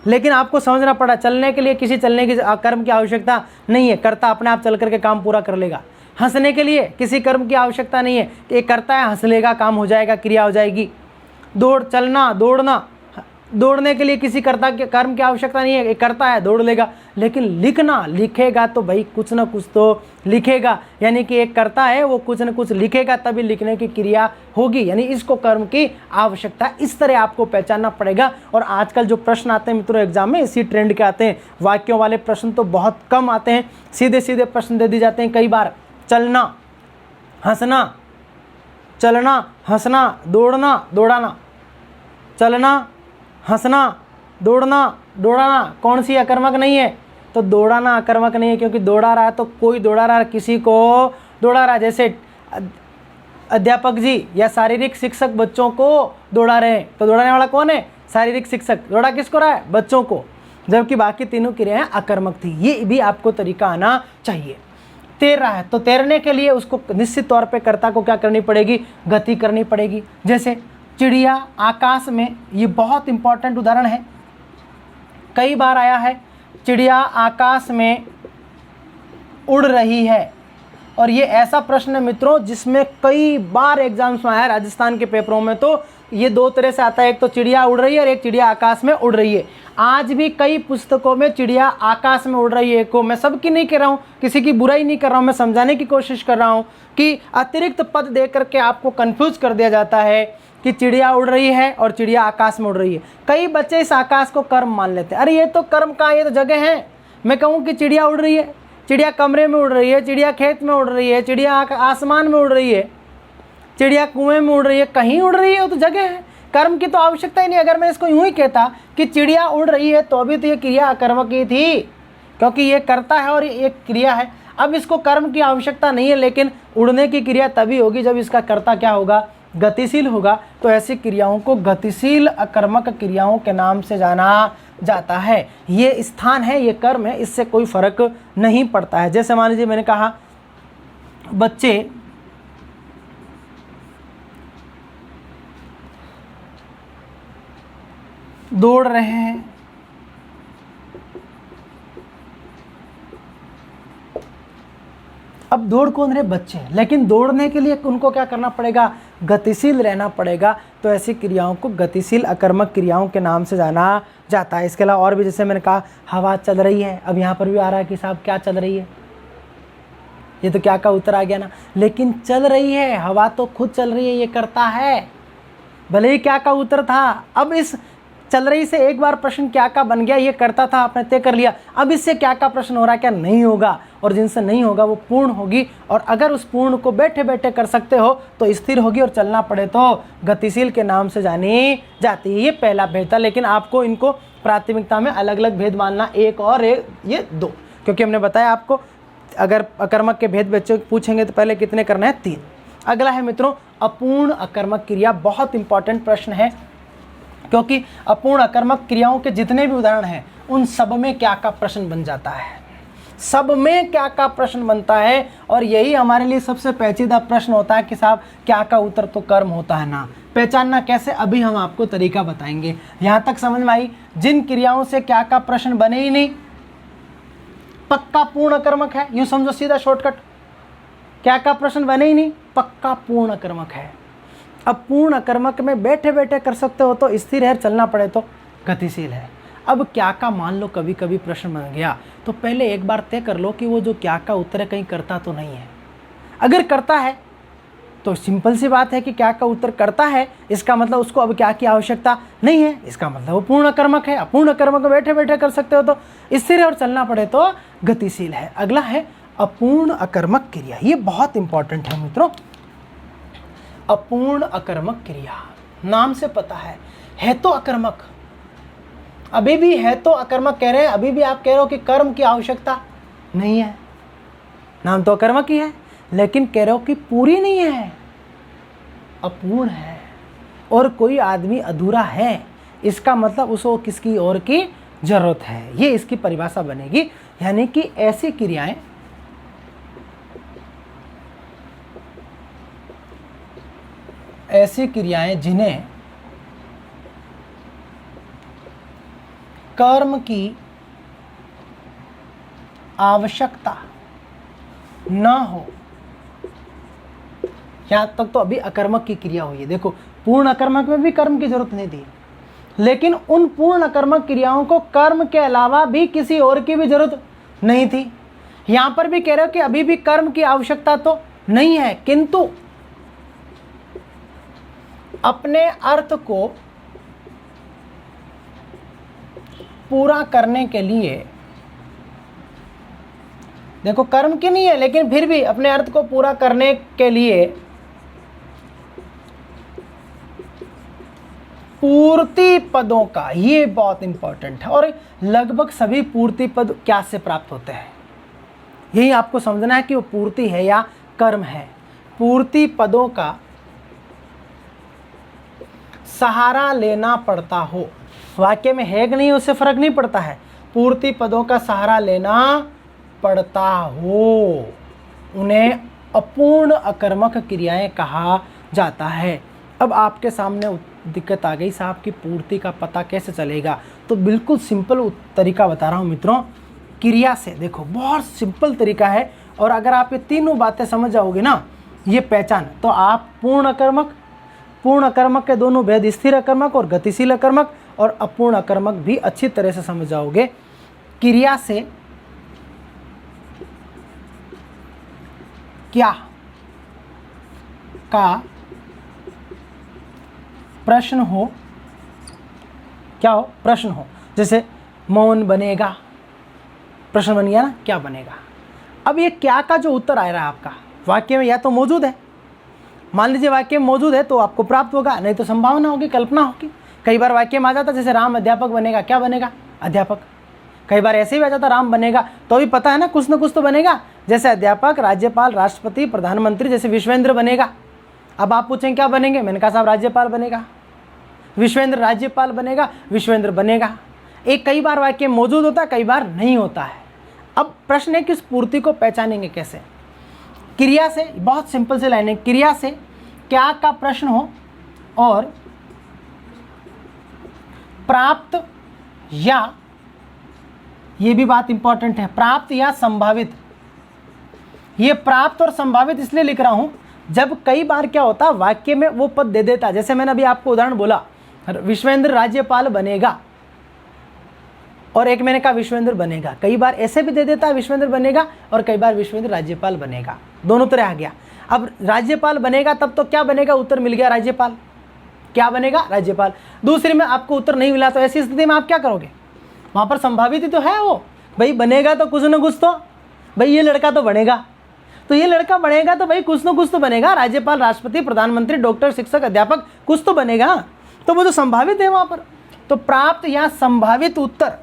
लेकिन आपको समझना पड़ा, चलने के लिए किसी चलने की कर्म की आवश्यकता नहीं है, कर्ता अपने आप चल करके काम पूरा कर लेगा। हंसने के लिए किसी कर्म की आवश्यकता नहीं है, एक करता है हंस लेगा, काम हो जाएगा, क्रिया हो जाएगी। चलना, दौड़ना, दौड़ने के लिए किसी कर्ता के कर्म की आवश्यकता नहीं है, एक करता है दौड़ लेगा। लेकिन लिखना, लिखेगा तो भाई कुछ ना कुछ तो लिखेगा, यानी कि एक करता है वो कुछ ना कुछ लिखेगा, तभी लिखने की क्रिया होगी, यानी इसको कर्म की आवश्यकता। इस तरह आपको पहचानना पड़ेगा। और आजकल जो प्रश्न आते हैं मित्रों एग्जाम में, इसी ट्रेंड के आते हैं। वाक्यों वाले प्रश्न तो बहुत कम आते हैं, सीधे सीधे प्रश्न दे दिए जाते हैं कई बार। चलना, हंसना, चलना, हंसना, दौड़ना, दौड़ाना, चलना, हंसना, दौड़ना, दौड़ाना, कौन सी अकर्मक नहीं है? तो दौड़ाना अकर्मक नहीं है, क्योंकि दौड़ा रहा है तो कोई दौड़ा रहा है, किसी को दौड़ा रहा है। जैसे अध्यापक जी या शारीरिक शिक्षक बच्चों को दौड़ा रहे हैं, तो दौड़ाने वाला कौन है? शारीरिक शिक्षक। दौड़ा किसको रहा है? बच्चों को। जबकि बाकी तीनों क्रियाएं अकर्मक थी। ये भी आपको तरीका आना चाहिए। तैर रहा है तो तैरने के लिए उसको निश्चित तौर पे कर्ता को क्या करनी पड़ेगी? गति करनी पड़ेगी। जैसे चिड़िया आकाश में, ये बहुत इंपॉर्टेंट उदाहरण है, कई बार आया है। चिड़िया आकाश में उड़ रही है, और ये ऐसा प्रश्न है मित्रों जिसमें कई बार एग्जाम्स में आया है। राजस्थान के पेपरों में तो ये 2 तरह से आता है, एक तो चिड़िया उड़ रही है और एक चिड़िया आकाश में उड़ रही है। आज भी कई पुस्तकों में चिड़िया आकाश में उड़ रही है को, मैं सबकी नहीं कह रहा हूँ, किसी की बुराई नहीं कर रहा हूँ, मैं समझाने की कोशिश कर रहा हूँ कि अतिरिक्त पद दे करके आपको कंफ्यूज कर दिया जाता है कि चिड़िया उड़ रही है और चिड़िया आकाश में उड़ रही है। कई बच्चे इस आकाश को कर्म मान लेते हैं, अरे ये तो कर्म का, ये तो जगह है। मैं कहूँ कि चिड़िया उड़ रही है, चिड़िया कमरे में उड़ रही है, चिड़िया खेत में उड़ रही है, चिड़िया आसमान में उड़ रही है, चिड़िया कुएं में उड़ रही है, कहीं उड़ रही है, वो तो जगह है, कर्म की तो आवश्यकता ही नहीं। अगर मैं इसको यूं ही कहता कि चिड़िया उड़ रही है तो अभी तो ये क्रिया अकर्मक ही थी, क्योंकि ये करता है और ये एक क्रिया है। अब इसको कर्म की आवश्यकता नहीं है, लेकिन उड़ने की क्रिया तभी होगी जब इसका कर्ता क्या होगा? गतिशील होगा। तो ऐसी क्रियाओं को गतिशील अकर्मक क्रियाओं के नाम से जाना जाता है। ये स्थान है, ये कर्म है, इससे कोई फर्क नहीं पड़ता है। जैसे मान लीजिए मैंने कहा बच्चे दौड़ रहे हैं, अब दौड़ कौन रहे? बच्चे। लेकिन दौड़ने के लिए उनको क्या करना पड़ेगा? गतिशील रहना पड़ेगा। तो ऐसी क्रियाओं को गतिशील अकर्मक क्रियाओं के नाम से जाना जाता है। इसके अलावा और भी, जैसे मैंने कहा हवा चल रही है, अब यहाँ पर भी आ रहा है कि साहब क्या चल रही है? ये तो क्या का उत्तर आ गया ना। लेकिन चल रही है, हवा तो खुद चल रही है, ये करता है, भले ही क्या का उत्तर था। अब इस चल रही से एक बार प्रश्न क्या का बन गया, ये करता था, आपने तय कर लिया। अब इससे क्या का प्रश्न हो रहा है? क्या नहीं होगा, और जिनसे नहीं होगा वो पूर्ण होगी। और अगर उस पूर्ण को बैठे बैठे कर सकते हो तो स्थिर होगी, और चलना पड़े तो गतिशील के नाम से जानी जाती है। ये पहला भेद था, लेकिन आपको इनको प्राथमिकता में अलग अलग भेद मानना, एक और एक, ये 2, क्योंकि हमने बताया आपको अगर अकर्मक के भेद बच्चे पूछेंगे तो पहले कितने करना है? 3। अगला है मित्रों अपूर्ण अकर्मक क्रिया। बहुत इंपॉर्टेंट प्रश्न है, क्योंकि अपूर्ण अकर्मक क्रियाओं के जितने भी उदाहरण हैं उन सब में क्या का प्रश्न बन जाता है, सब में क्या का प्रश्न बनता है। और यही हमारे लिए सबसे पेचीदा प्रश्न होता है कि साहब क्या का उत्तर तो कर्म होता है ना। पहचानना कैसे, अभी हम आपको तरीका बताएंगे। यहाँ तक समझ में आई? जिन क्रियाओं से क्या का प्रश्न बने ही नहीं, पक्का पूर्ण अकर्मक है, यूँ समझो सीधा शॉर्टकट, क्या का प्रश्न बने ही नहीं, पक्का पूर्ण अकर्मक है। अब पूर्ण अकर्मक में बैठे बैठे कर सकते हो तो स्थिर है, चलना पड़े तो गतिशील है। अब क्या का मान लो कभी कभी प्रश्न बन गया तो पहले एक बार तय कर लो कि वो जो क्या का उत्तर है कहीं करता तो नहीं है। अगर करता है तो सिंपल सी बात है कि क्या का उत्तर करता है, इसका मतलब उसको अब क्या की आवश्यकता नहीं है, इसका मतलब वो पूर्ण अकर्मक है। अपूर्ण अकर्मक बैठे बैठे कर सकते हो तो स्थिर है, और चलना पड़े तो गतिशील है। अगला है अपूर्ण अकर्मक क्रिया। ये बहुत इंपॉर्टेंट है मित्रों। अपूर्ण अकर्मक क्रिया नाम से पता है तो अकर्मक, अभी भी है तो अकर्मक कह रहे हैं, अभी भी आप कह रहे हो कि कर्म की आवश्यकता नहीं है, नाम तो अकर्मक ही है, लेकिन कह रहे हो कि पूरी नहीं है, अपूर्ण है, और कोई आदमी अधूरा है, इसका मतलब उसको किसकी और की जरूरत है। ये इसकी परिभाषा बनेगी। यानी कि ऐसी क्रियाएं जिन्हें कर्म की आवश्यकता ना हो, यहां तक तो अभी अकर्मक की क्रिया हुई है। देखो, पूर्ण अकर्मक में भी कर्म की जरूरत नहीं थी, लेकिन उन पूर्ण अकर्मक क्रियाओं को कर्म के अलावा भी किसी और की भी जरूरत नहीं थी। यहां पर भी कह रहे हो कि अभी भी कर्म की आवश्यकता तो नहीं है, किंतु अपने अर्थ को पूरा करने के लिए, देखो कर्म की नहीं है, लेकिन फिर भी अपने अर्थ को पूरा करने के लिए पूर्ति पदों का, ये बहुत इंपॉर्टेंट है। और लगभग सभी पूर्ति पद क्या से प्राप्त होते हैं, यही आपको समझना है कि वो पूर्ति है या कर्म है। पूर्ति पदों का सहारा लेना पड़ता हो, वाक्य में है कि नहीं उससे फर्क नहीं पड़ता है, पूर्ति पदों का सहारा लेना पड़ता हो, उन्हें अपूर्ण अकर्मक क्रियाएं कहा जाता है। अब आपके सामने दिक्कत आ गई, साहब की पूर्ति का पता कैसे चलेगा? तो बिल्कुल सिंपल तरीका बता रहा हूँ मित्रों, क्रिया से। देखो बहुत सिंपल तरीका है, और अगर आप ये तीनों बातें समझ जाओगे ना, ये पहचान, तो आप पूर्ण अकर्मक के दोनों भेद, स्थिर अकर्मक और गतिशील अकर्मक, और अपूर्ण अकर्मक भी अच्छी तरह से समझ जाओगे। क्रिया से क्या का प्रश्न हो, क्या हो? प्रश्न हो। जैसे मौन बनेगा, प्रश्न बन गया ना, क्या बनेगा? अब ये क्या का जो उत्तर आ रहा है आपका वाक्य में, या तो मौजूद है, मान लीजिए वाक्य में मौजूद है तो आपको प्राप्त होगा, नहीं तो संभावना होगी, कल्पना होगी। कई बार वाक्य में आ जाता, जैसे राम अध्यापक बनेगा, क्या बनेगा? अध्यापक। कई बार ऐसे ही आ जाता राम बनेगा, तो भी पता है ना कुछ तो बनेगा, जैसे अध्यापक, राज्यपाल, राष्ट्रपति, प्रधानमंत्री। जैसे विश्वेंद्र बनेगा, अब आप पूछेंगे क्या बनेंगे, मैंने कहा साहब राज्यपाल बनेगा। विश्वेंद्र राज्यपाल बनेगा, विश्वेंद्र बनेगा। एक कई बार वाक्य मौजूद होता है, कई बार नहीं होता है। अब प्रश्न है कि इस पूर्ति को पहचानेंगे कैसे? क्रिया से, बहुत सिंपल से लाइन है, क्रिया से क्या का प्रश्न हो और प्राप्त या, ये भी बात इंपॉर्टेंट है, प्राप्त या संभावित। ये प्राप्त और संभावित इसलिए लिख रहा हूं, जब कई बार क्या होता है वाक्य में वो पद दे देता, जैसे मैंने अभी आपको उदाहरण बोला, विश्वेंद्र राज्यपाल बनेगा, और एक मैंने कहा विश्वेंद्र बनेगा। कई बार ऐसे भी दे देता है विश्वेंद्र बनेगा, और कई बार विश्वेंद्र राज्यपाल बनेगा, दोनों तरह आ गया। अब राज्यपाल बनेगा तब तो क्या बनेगा, उत्तर मिल गया राज्यपाल, क्या बनेगा? राज्यपाल। दूसरी में आपको उत्तर नहीं मिला, तो ऐसी स्थिति में आप क्या करोगे? वहां पर संभावित ही तो है वो, भाई बनेगा तो कुछ न कुछ तो, भाई ये लड़का तो बनेगा, तो ये लड़का बनेगा तो भाई कुछ न कुछ तो बनेगा, राज्यपाल, राष्ट्रपति, प्रधानमंत्री, डॉक्टर, शिक्षक, अध्यापक, कुछ तो बनेगा। तो वो जो संभावित है वहां पर, तो प्राप्त या संभावित उत्तर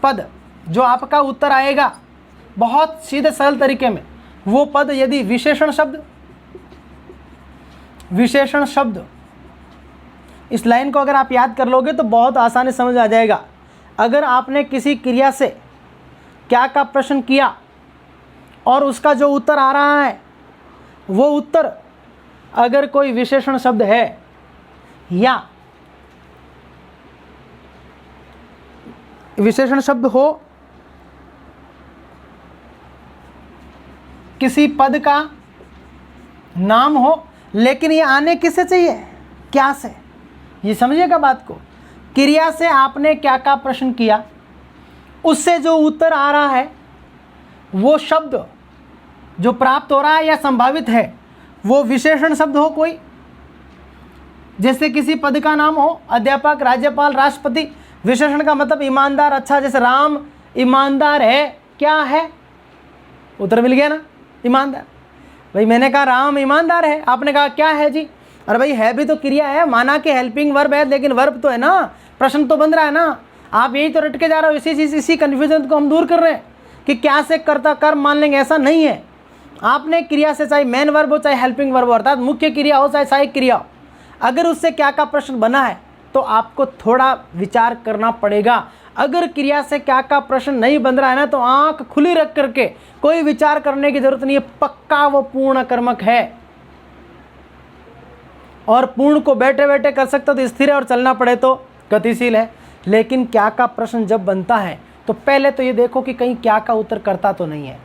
पद जो आपका उत्तर आएगा, बहुत सीधे सरल तरीके में, वो पद यदि विशेषण शब्द, इस लाइन को अगर आप याद कर लोगे तो बहुत आसानी समझ आ जाएगा। अगर आपने किसी क्रिया से क्या का प्रश्न किया और उसका जो उत्तर आ रहा है, वो उत्तर अगर कोई विशेषण शब्द है या विशेषण शब्द हो, किसी पद का नाम हो, लेकिन ये आने किससे चाहिए? क्या से? ये समझिएगा बात को। क्रिया से आपने क्या का प्रश्न किया, उससे जो उत्तर आ रहा है, वो शब्द जो प्राप्त हो रहा है या संभावित है, वो विशेषण शब्द हो कोई, जैसे किसी पद का नाम हो, अध्यापक, राज्यपाल, राष्ट्रपति। विशेषण का मतलब ईमानदार, अच्छा, जैसे राम ईमानदार है, क्या है? उत्तर मिल गया ना, ईमानदार। भाई मैंने कहा राम ईमानदार है, आपने कहा क्या है जी? अरे भाई है भी तो क्रिया है, माना कि हेल्पिंग वर्ब है, लेकिन वर्ब तो है ना, प्रश्न तो बन रहा है ना, आप यही तो रट के जा रहे हो। इसी कन्फ्यूजन को हम दूर कर रहे हैं कि क्या से कर्ता कर्म मान लेंगे, ऐसा नहीं है। आपने क्रिया से, चाहे मेन वर्ब हो चाहे हेल्पिंग वर्ब हो, अर्थात मुख्य क्रिया हो चाहे सहायक क्रिया हो, अगर उससे क्या का प्रश्न बना है तो आपको थोड़ा विचार करना पड़ेगा। अगर क्रिया से क्या का प्रश्न नहीं बन रहा है ना, तो आंख खुली रख करके कोई विचार करने की जरूरत नहीं है, पक्का वो पूर्ण कर्मक है। और पूर्ण को बैठे बैठे कर सकते तो स्थिर है, और चलना पड़े तो गतिशील है। लेकिन क्या का प्रश्न जब बनता है तो पहले तो ये देखो कि कहीं क्या का उत्तर करता तो नहीं है।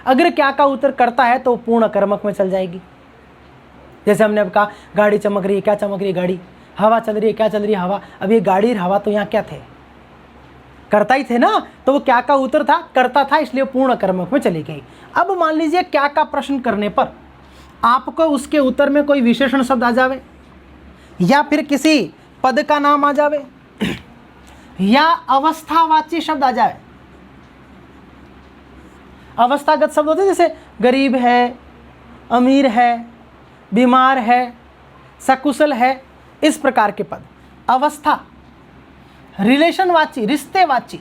अगर क्या का उत्तर करता है तो पूर्ण कर्मक में चल जाएगी। जैसे हमने अब कहा गाड़ी चमक रही है, क्या चमक रही है? गाड़ी। हवा चल रही है, क्या चल रही है? हवा। अब ये गाड़ी और हवा तो यहाँ क्या थे? करता ही थे ना, तो वो क्या का उत्तर था, करता था, इसलिए पूर्ण कर्मक में चली गई। अब मान लीजिए क्या का प्रश्न करने पर आपको उसके उत्तर में कोई विशेषण शब्द आ जावे, या फिर किसी पद का नाम आ जावे, या अवस्थावाची शब्द आ जाए। अवस्थागत शब्द होते हैं जैसे गरीब है, अमीर है, बीमार है, सकुशल है, इस प्रकार के पद। अवस्था रिलेशनवाची, रिश्तेवाची,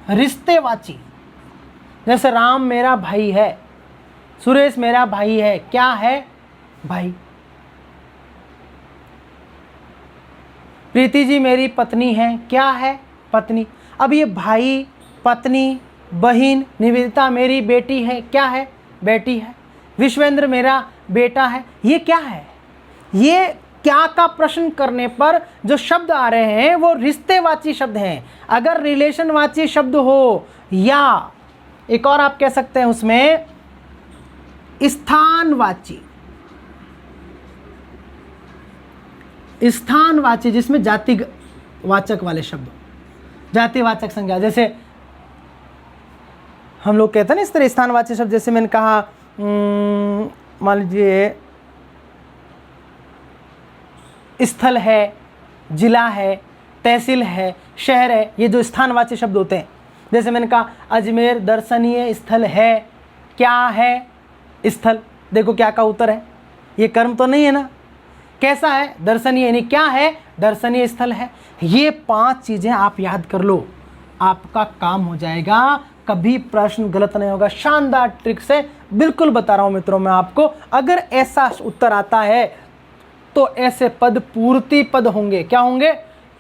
रिश्तेवाची, जैसे राम मेरा भाई है, सुरेश मेरा भाई है, क्या है? भाई। प्रीति जी मेरी पत्नी है, क्या है? पत्नी। अब ये भाई, पत्नी, बहन, निवेदिता मेरी बेटी है, क्या है? बेटी है। विश्वेंद्र मेरा बेटा है, ये क्या है? ये क्या का प्रश्न करने पर जो शब्द आ रहे हैं वो रिश्तेवाची शब्द हैं। अगर रिलेशनवाची शब्द हो, या एक और आप कह सकते हैं उसमें स्थानवाची, स्थानवाची जिसमें जातिवाचक वाले शब्द, जातिवाचक संज्ञा, जैसे हम लोग कहते हैं ना इस तरह स्थानवाची शब्द। जैसे मैंने कहा मान लीजिए स्थल है, जिला है, तहसील है, शहर है, ये जो स्थानवाची शब्द होते हैं। जैसे मैंने कहा अजमेर दर्शनीय स्थल है, क्या है? स्थल। देखो क्या का उत्तर है, ये कर्म तो नहीं है ना, कैसा है? दर्शनीय, यानी क्या है? दर्शनीय स्थल है। ये 5 चीज़ें आप याद कर लो, आपका काम हो जाएगा, कभी प्रश्न गलत नहीं होगा। शानदार ट्रिक से बिल्कुल बता रहा हूं मित्रों मैं आपको। अगर ऐसा उत्तर आता है तो ऐसे पद पूर्ति पद होंगे। क्या होंगे?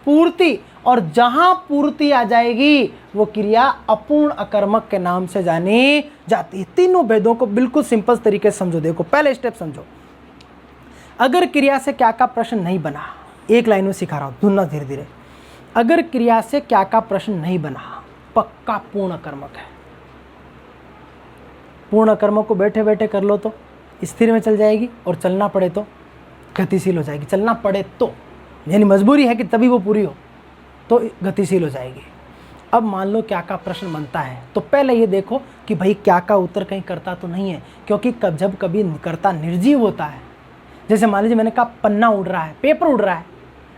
पूर्ति। और जहां पूर्ति आ जाएगी वो क्रिया अपूर्ण अकर्मक के नाम से जानी जाती है। तीनों भेदों को बिल्कुल सिंपल तरीके से समझो। देखो पहले स्टेप समझो। अगर क्रिया से क्या का प्रश्न नहीं बना, एक लाइन में सिखा रहा हूं, सुनना धीरे धीरे। अगर क्रिया से क्या का प्रश्न नहीं बना, पक्का पूर्ण कर्मक है। पूर्ण कर्मक को बैठे बैठे कर लो तो स्थिर में चल जाएगी, और चलना पड़े तो गतिशील हो जाएगी। चलना पड़े तो यानी मजबूरी है कि तभी वो पूरी हो, तो गतिशील हो जाएगी। अब मान लो क्या का प्रश्न बनता है, तो पहले ये देखो कि भाई क्या का उत्तर कहीं करता तो नहीं है, क्योंकि जब कभी करता निर्जीव होता है। जैसे मान लीजिए मैंने कहा पन्ना उड़ रहा है, पेपर उड़ रहा है।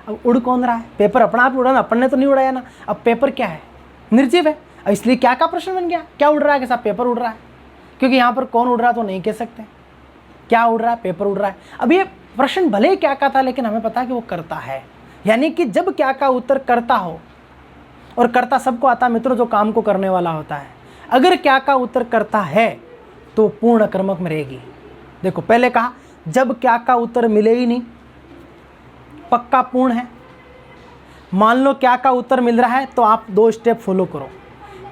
अब उड़ कौन रहा है? पेपर अपना आप उड़ा ना, अपन ने तो नहीं उड़ाया ना। अब पेपर क्या है? निर्जीव है, इसलिए क्या का प्रश्न बन गया। क्या उड़ रहा है? के साथ पेपर उड़ रहा है, क्योंकि यहाँ पर कौन उड़ रहा तो नहीं कह सकते। क्या उड़ रहा है? पेपर उड़ रहा है। अब ये प्रश्न भले ही क्या का था, लेकिन हमें पता है कि वो करता है। यानी कि जब क्या का उत्तर करता हो, और करता सबको आता है मित्रों, जो काम को करने वाला होता है। अगर क्या का उत्तर करता है तो पूर्ण कर्मक में रहेगी। देखो पहले कहा जब क्या का उत्तर मिले ही नहीं, पक्का पूर्ण है। मान लो क्या का उत्तर मिल रहा है तो आप 2 स्टेप फॉलो करो।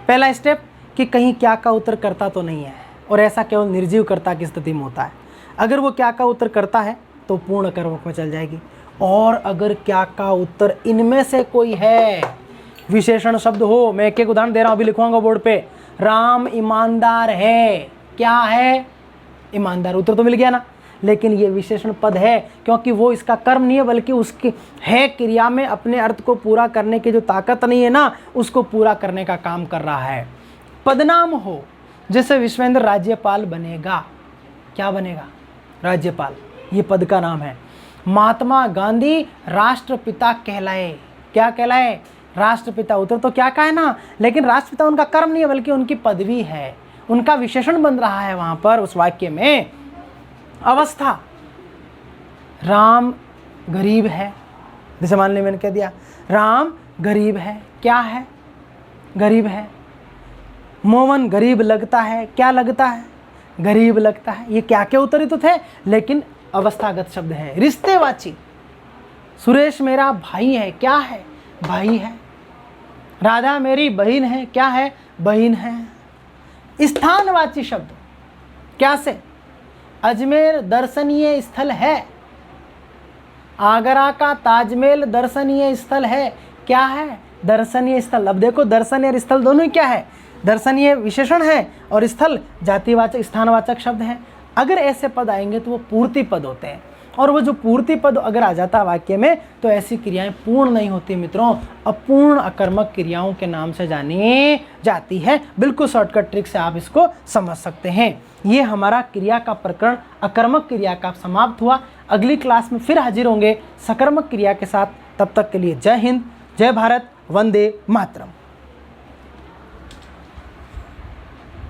पहला स्टेप कि कहीं क्या का उत्तर करता तो नहीं है, और ऐसा केवल निर्जीव कर्ता की स्थिति में होता है। अगर वो क्या का उत्तर करता है तो पूर्ण कर्मक में चल जाएगी। और अगर क्या का उत्तर इनमें से कोई है, विशेषण शब्द हो, मैं एक एक उदाहरण दे रहा हूं, अभी लिखवाऊंगा बोर्ड पे। राम ईमानदार है, क्या है? ईमानदार। उत्तर तो मिल गया ना, लेकिन ये विशेषण पद है, क्योंकि वो इसका कर्म नहीं है, बल्कि उसकी है क्रिया में अपने अर्थ को पूरा करने की जो ताकत नहीं है ना, उसको पूरा करने का काम कर रहा है। पदनाम हो, जैसे विश्वेंद्र राज्यपाल बनेगा। क्या बनेगा? राज्यपाल, ये पद का नाम है। महात्मा गांधी राष्ट्रपिता कहलाए। क्या कहलाए? राष्ट्रपिता। उत्तर तो क्या का है ना, लेकिन राष्ट्रपिता उनका कर्म नहीं है, बल्कि उनकी पदवी है, उनका विशेषण बन रहा है वहां पर उस वाक्य में। अवस्था, राम गरीब है, जैसे मान लीजिए मैंने कह दिया राम गरीब है, क्या है? गरीब है। मोहन गरीब लगता है, क्या लगता है? गरीब लगता है। ये क्या के उत्तरित तो थे, लेकिन अवस्थागत शब्द है, रिश्तेवाची। सुरेश मेरा भाई है, क्या है? भाई है। राधा मेरी बहन है, क्या है? बहन है। स्थानवाची शब्द क्या से? अजमेर दर्शनीय स्थल है, आगरा का ताजमहल दर्शनीय स्थल है, क्या है? दर्शनीय स्थल। अब देखो दर्शनीय और स्थल दोनों ही क्या है? दर्शनीय विशेषण है और स्थल जातिवाचक स्थानवाचक शब्द है। अगर ऐसे पद आएंगे तो वो पूर्ति पद होते हैं, और वो जो पूर्ति पद अगर आ जाता है वाक्य में तो ऐसी क्रियाएं पूर्ण नहीं होती मित्रों, अपूर्ण अकर्मक क्रियाओं के नाम से जानी जाती है। बिल्कुल शॉर्टकट ट्रिक से आप इसको समझ सकते हैं। ये हमारा क्रिया का प्रकरण अकर्मक क्रिया का समाप्त हुआ। अगली क्लास में फिर हाजिर होंगे सकर्मक क्रिया के साथ। तब तक के लिए जय हिंद, जय भारत, वंदे मातरम।